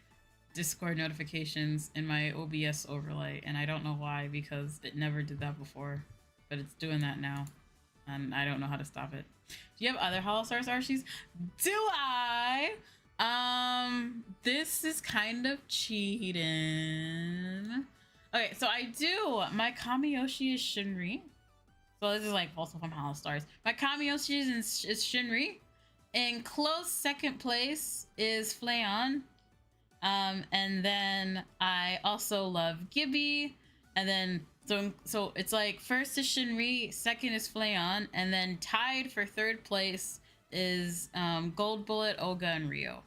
[SPEAKER 1] Discord notifications in my OBS overlay, and I don't know why, because it never did that before, but it's doing that now, and I don't know how to stop it. Do you have other Holostars Archies? Do I? This is kind of cheating. Okay, so I do. My Kamiyoshi is Shinri. So this is like also from Holostars. My Kamiyoshi is Shinri. In close second place is Flayon. And then I also love Gibby. And then so it's like first is Shinri, second is Flayon, and then tied for third place is Gold Bullet, Olga, and Rio.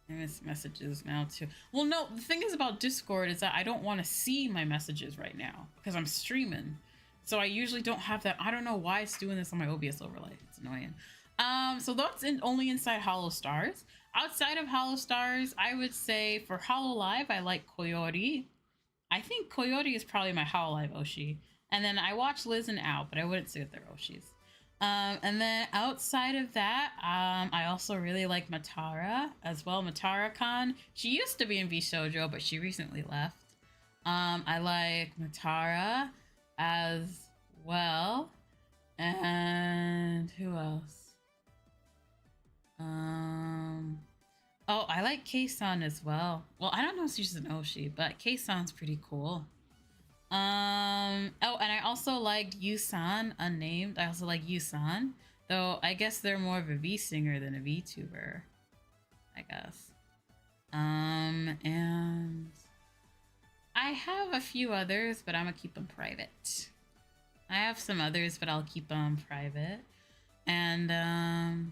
[SPEAKER 1] I miss messages now too. Well, no, the thing is about Discord is that I don't want to see my messages right now because I'm streaming. So I usually don't have that. I don't know why it's doing this on my OBS overlay. It's annoying. So that's only inside Holostars. Outside of Holostars, I would say for Hololive, I like Coyote. I think Coyote is probably my Hololive Oshi. And then I watch Liz and Al, but I wouldn't say that they're Oshis. And then outside of that, I also really like Matara as well. Matara-kan. She used to be in VShoujo, but she recently left. I like Matara as well. And who else? Oh, I like Kei-san as well. Well, I don't know if she's an Oshi, but Kei-san's pretty cool. Oh, and I also liked Yu-san, unnamed. I also like Yu-san, though I guess they're more of a V singer than a VTuber, I guess. And I have a few others, but I'm gonna keep them private. I have some others, but I'll keep them private. And oh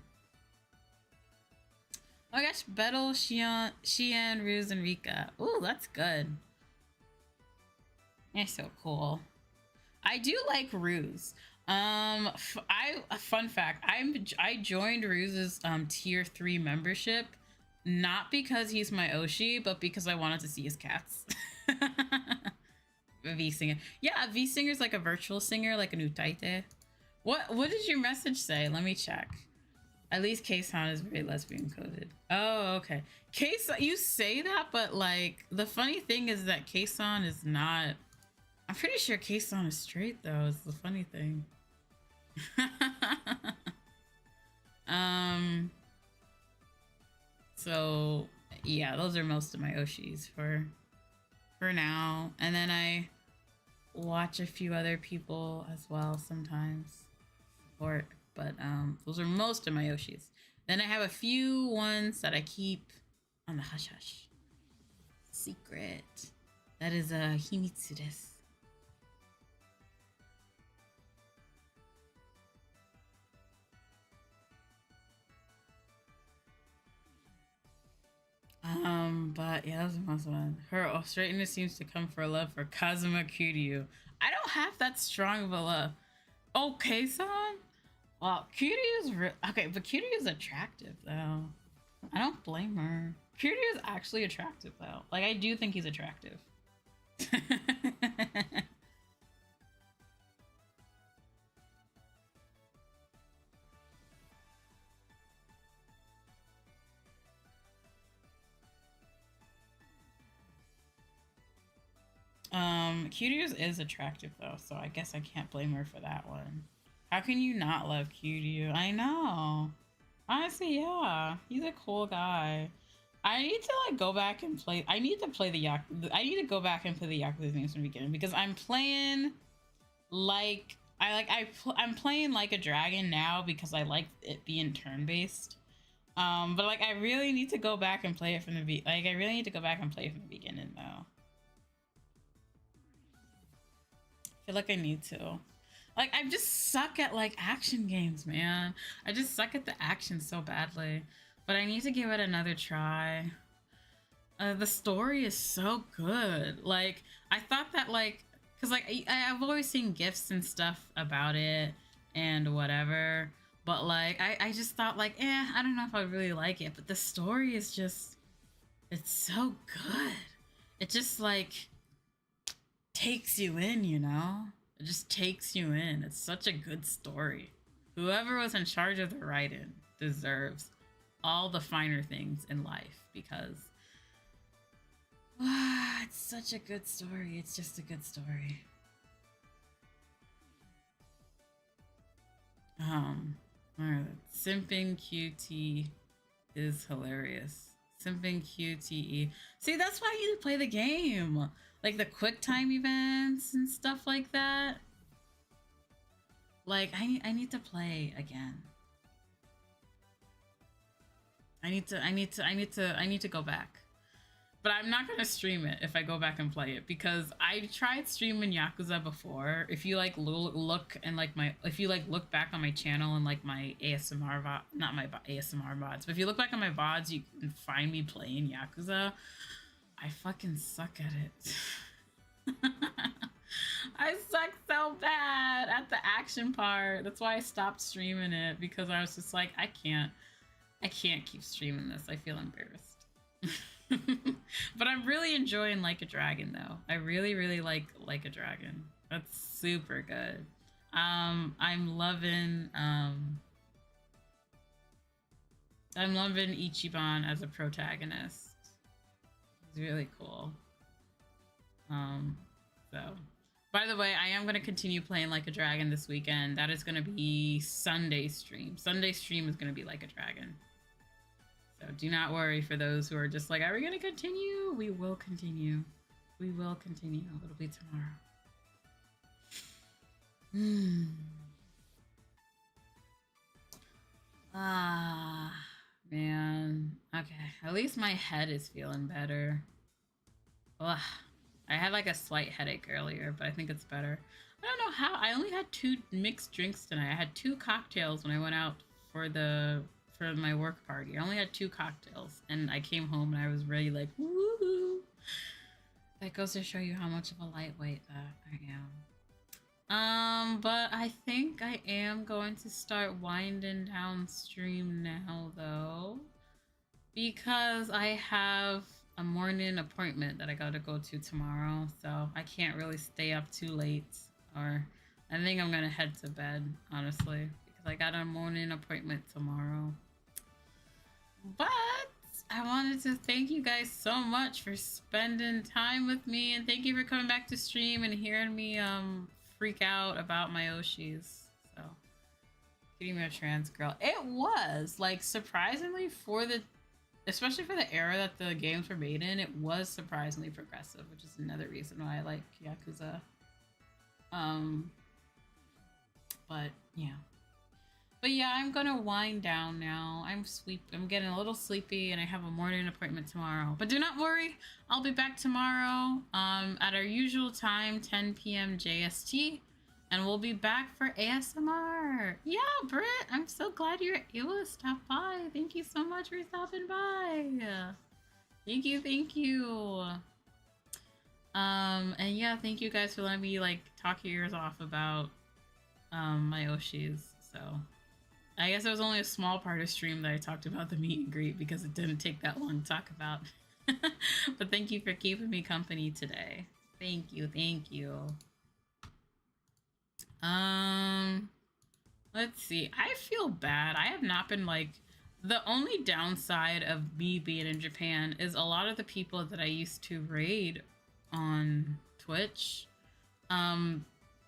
[SPEAKER 1] my gosh, Betel, Xian, Ruse, and Rika. Ooh, that's good. They're so cool. I do like Ruse. A fun fact, I joined Ruse's tier 3 membership not because he's my Oshi, but because I wanted to see his cats. A V singer. Yeah, a V singer is like a virtual singer, like an utaite. What did your message say? Let me check. At least Kei-san is very lesbian coded. Oh, okay. Kei-san, you say that, but like the funny thing is that Kei-san is not. I'm pretty sure Kei-san is straight though. It's the funny thing. So yeah, those are most of my Oshis for now. And then I watch a few other people as well sometimes. Support, but those are most of my Oshis. Then I have a few ones that I keep on the hush hush. Secret. That is a himitsu desu. But yeah, that was the most one. Her straightness seems to come for love for Kazuma Kiryu. I don't have that strong of a love. Okay, son. Well, Kiryu is okay, but Kiryu is attractive though. I don't blame her. Kiryu is actually attractive though. Like I do think he's attractive. Kiryu is attractive though, so I guess I can't blame her for that one. How can you not love Kiryu? I know. Honestly, yeah, he's a cool guy. I need to like go back and play. I need to play the I need to go back and play the Yakuza games from the beginning because I'm playing like I'm playing like a dragon now because I like it being turn-based. But like I really need to go back and play it from the I really need to go back and play it from the beginning though. I feel like I need to. Like I just suck at like action games, man. I just suck at the action so badly. But I need to give it another try. The story is so good. Like I thought that like, cause like I've always seen GIFs and stuff about it and whatever, but like I just thought like, I don't know if I really like it. But the story is just, it's so good. It just like takes you in, you know? It just takes you in. It's such a good story. Whoever was in charge of the writing deserves all the finer things in life because it's such a good story. It's just a good story. Simping QT is hilarious. Simping QTE. See, that's why you play the game. Like the quick time events and stuff like that. Like I need to play again. I need to go back. But I'm not gonna stream it if I go back and play it because I tried streaming Yakuza before. If you like look and like if you like look back on my channel and like my ASMR not my ASMR VODs, but if you look back on my VODs, you can find me playing Yakuza. I fucking suck at it. I suck so bad at the action part. That's why I stopped streaming it because I was just like, I can't keep streaming this. I feel embarrassed. But I'm really enjoying Like a Dragon though. I really like a Dragon. That's super good. I'm loving Ichiban as a protagonist. He's really cool. So by the way, I am going to continue playing Like a Dragon this weekend. That is going to be Sunday stream. Sunday stream is going to be Like a Dragon. So do not worry for those who are just like, are we going to continue? We will continue. We will continue. It'll be tomorrow. Man. Okay. At least my head is feeling better. Ugh. I had like a slight headache earlier, but I think it's better. I don't know how. I only had 2 mixed drinks tonight. I had 2 cocktails when I went out for my work party. I only had 2 cocktails, and I came home and I was really like, woohoo! That goes to show you how much of a lightweight that I am. But I think I am going to start winding down stream now, though, because I have a morning appointment that I gotta go to tomorrow, so I can't really stay up too late, or I think I'm gonna head to bed, honestly, because I got a morning appointment tomorrow. But I wanted to thank you guys so much for spending time with me, and thank you for coming back to stream and hearing me freak out about my oshis. So, getting me a trans girl. It was like surprisingly especially for the era that the games were made in, it was surprisingly progressive, which is another reason why I like Yakuza. But yeah, I'm gonna wind down now. I'm getting a little sleepy, and I have a morning appointment tomorrow. But do not worry, I'll be back tomorrow at our usual time, 10 p.m. JST, and we'll be back for ASMR. Yeah, Britt, I'm so glad you're able to stop by. Thank you so much for stopping by. Thank you. And yeah, thank you guys for letting me like talk your ears off about my oshis. So I guess it was only a small part of stream that I talked about the meet and greet because it didn't take that long to talk about. But thank you for keeping me company today. Thank you. Let's see. I feel bad. I have not been like, the only downside of me being in Japan is a lot of the people that I used to raid on Twitch,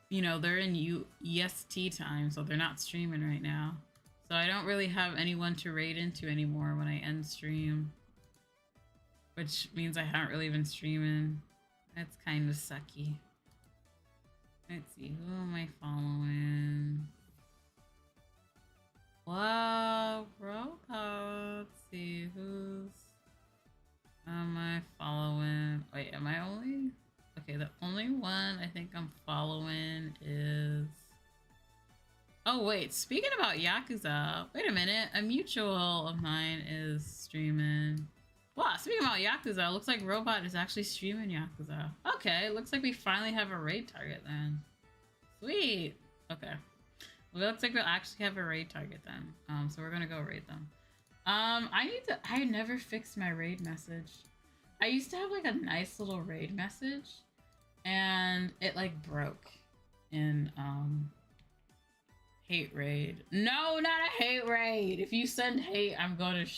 [SPEAKER 1] you know, they're in EST time, so they're not streaming right now. So I don't really have anyone to raid into anymore when I end stream, which means I haven't really been streaming. That's kind of sucky. Let's see, who am I following? Well, let's see, who's am I following? Wait, am I only? Okay, the only one I think I'm following is... Oh wait, speaking about Yakuza, wait a minute, a mutual of mine is streaming. Wow, speaking about Yakuza, looks like Robot is actually streaming Yakuza. Okay, looks like we finally have a raid target then. Sweet. Okay. Well, it looks like we'll actually have a raid target then. So we're gonna go raid them. I never fixed my raid message. I used to have like a nice little raid message and it like broke in, hate raid. No, not a hate raid. If you send hate, I'm going to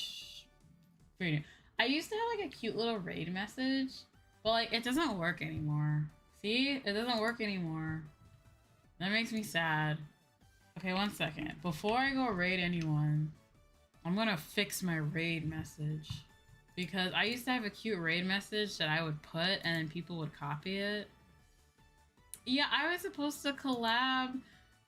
[SPEAKER 1] I used to have like a cute little raid message, but like it doesn't work anymore. See? It doesn't work anymore. That makes me sad. Okay, one second. Before I go raid anyone, I'm gonna fix my raid message. Because I used to have a cute raid message that I would put and then people would copy it. Yeah, I was supposed to collab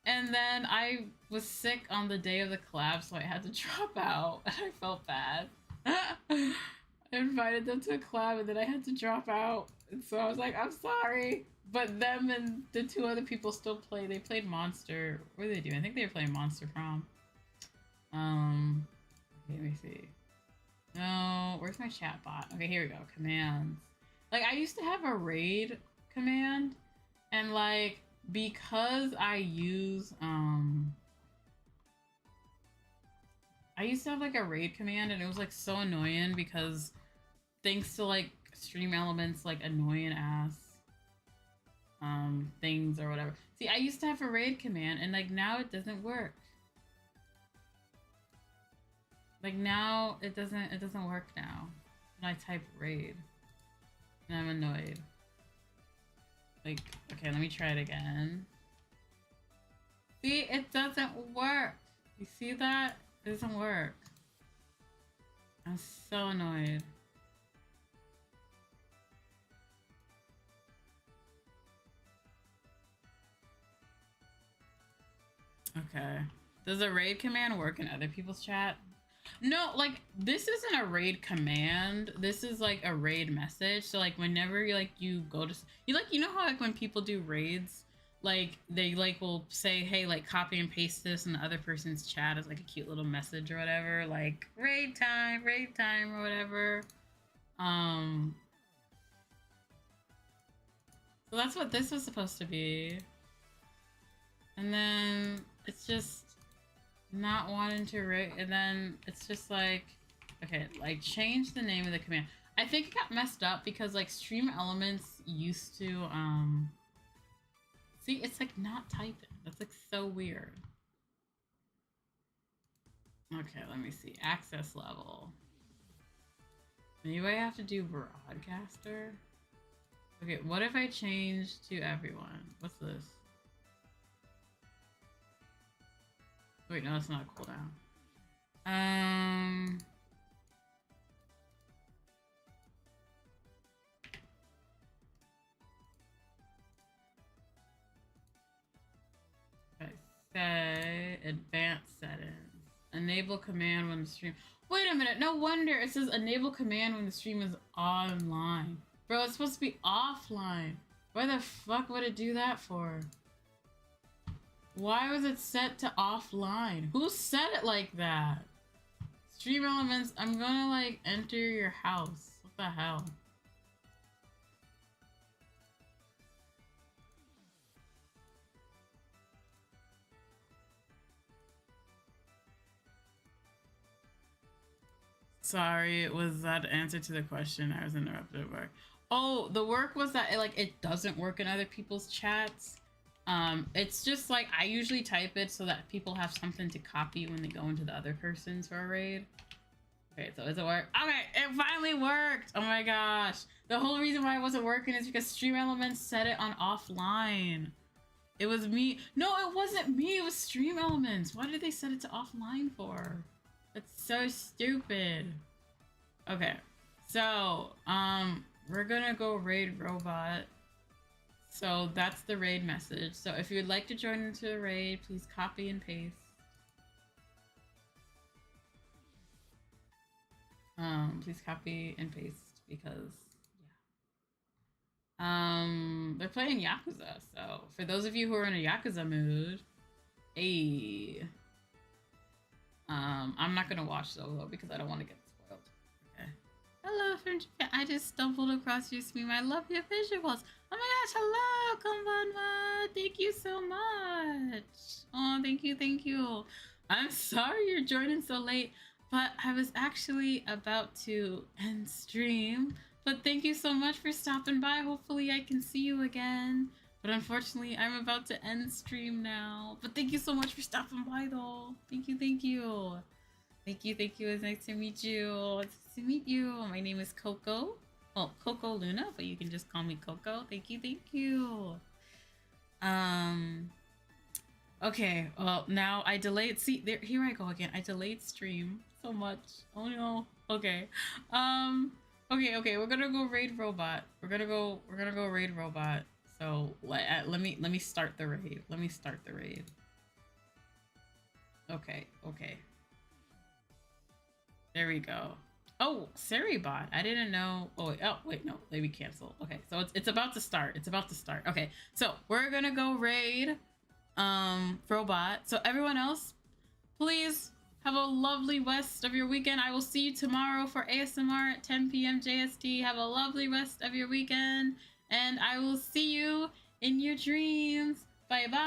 [SPEAKER 1] and then I was sick on the day of the collab, so I had to drop out. And I felt bad. I invited them to a collab and then I had to drop out. And so I was like, I'm sorry. But them and the two other people still play. They played Monster. What are they doing? I think they were playing Monster Prom. Okay, let me see. No, where's my chat bot? Okay, here we go. Commands. Like, I used to have a raid command, and like, because I use, I used to have like a raid command, and it was like so annoying because thanks to like Stream Elements, like annoying ass, things or whatever. See, I used to have a raid command, and like now it doesn't work. Like now it doesn't work now when I type raid. And I'm annoyed. Like, okay, let me try it again. See, it doesn't work. You see that? It doesn't work. I'm so annoyed. Okay. Does a raid command work in other people's chat? No, like, this isn't a raid command. This is like a raid message. So like whenever you go to you know how like when people do raids, like they like will say, hey, like copy and paste this in the other person's chat as like a cute little message or whatever, like raid time or whatever. So that's what this was supposed to be. And then it's just not wanting to raid, and then it's just like, okay, like change the name of the command. I think it got messed up because like Stream Elements used to see, it's like not typing. That's like so weird. Okay, let me see. Access level. Maybe I have to do broadcaster. Okay, what if I change to everyone? What's this? Wait, no, that's not a cooldown. Okay, say advanced settings. Enable command when the stream. Wait a minute, no wonder it says enable command when the stream is online. Bro, it's supposed to be offline. Why the fuck would it do that for? Why was it set to offline? Who set it like that? Stream Elements, I'm gonna like enter your house. What the hell? Sorry, was that answer to the question? I was interrupted at work. Oh, the work was that it doesn't work in other people's chats. It's just like I usually type it so that people have something to copy when they go into the other person's for a raid. Okay, so does it work? Okay, it finally worked! Oh my gosh. The whole reason why it wasn't working is because Stream Elements set it on offline. It was me. No, it wasn't me. It was Stream Elements. Why did they set it to offline for? That's so stupid. Okay, so, we're gonna go raid Robot. So that's the raid message. So if you'd like to join into a raid, please copy and paste. Please copy and paste because they're playing Yakuza. So for those of you who are in a Yakuza mood, hey, I'm not gonna watch solo because I don't want to get spoiled. Okay. Hello from Japan. I just stumbled across your stream. I love your visuals. Oh my gosh, hello, konbanwa. Thank you so much. Oh, thank you, thank you. I'm sorry you're joining so late, but I was actually about to end stream. But thank you so much for stopping by. Hopefully I can see you again. But unfortunately, I'm about to end stream now. But thank you so much for stopping by, though. Thank you, thank you. Thank you, thank you. It's nice to meet you. It's nice to meet you. My name is Coco. Well, KokoLuna, but you can just call me Coco. Thank you, thank you. Okay, well, now I delayed. See, there, here I go again. I delayed stream so much. Oh no. Okay. Okay. We're gonna go raid robot. We're gonna go raid robot. So let me start the raid. Let me start the raid. Okay. There we go. Oh, Seribot. I didn't know. Oh wait, no. Let me cancel. Okay, so it's about to start. It's about to start. Okay, so we're gonna go raid robot. So everyone else, please have a lovely rest of your weekend. I will see you tomorrow for ASMR at 10 p.m. JST. Have a lovely rest of your weekend, and I will see you in your dreams. Bye bye.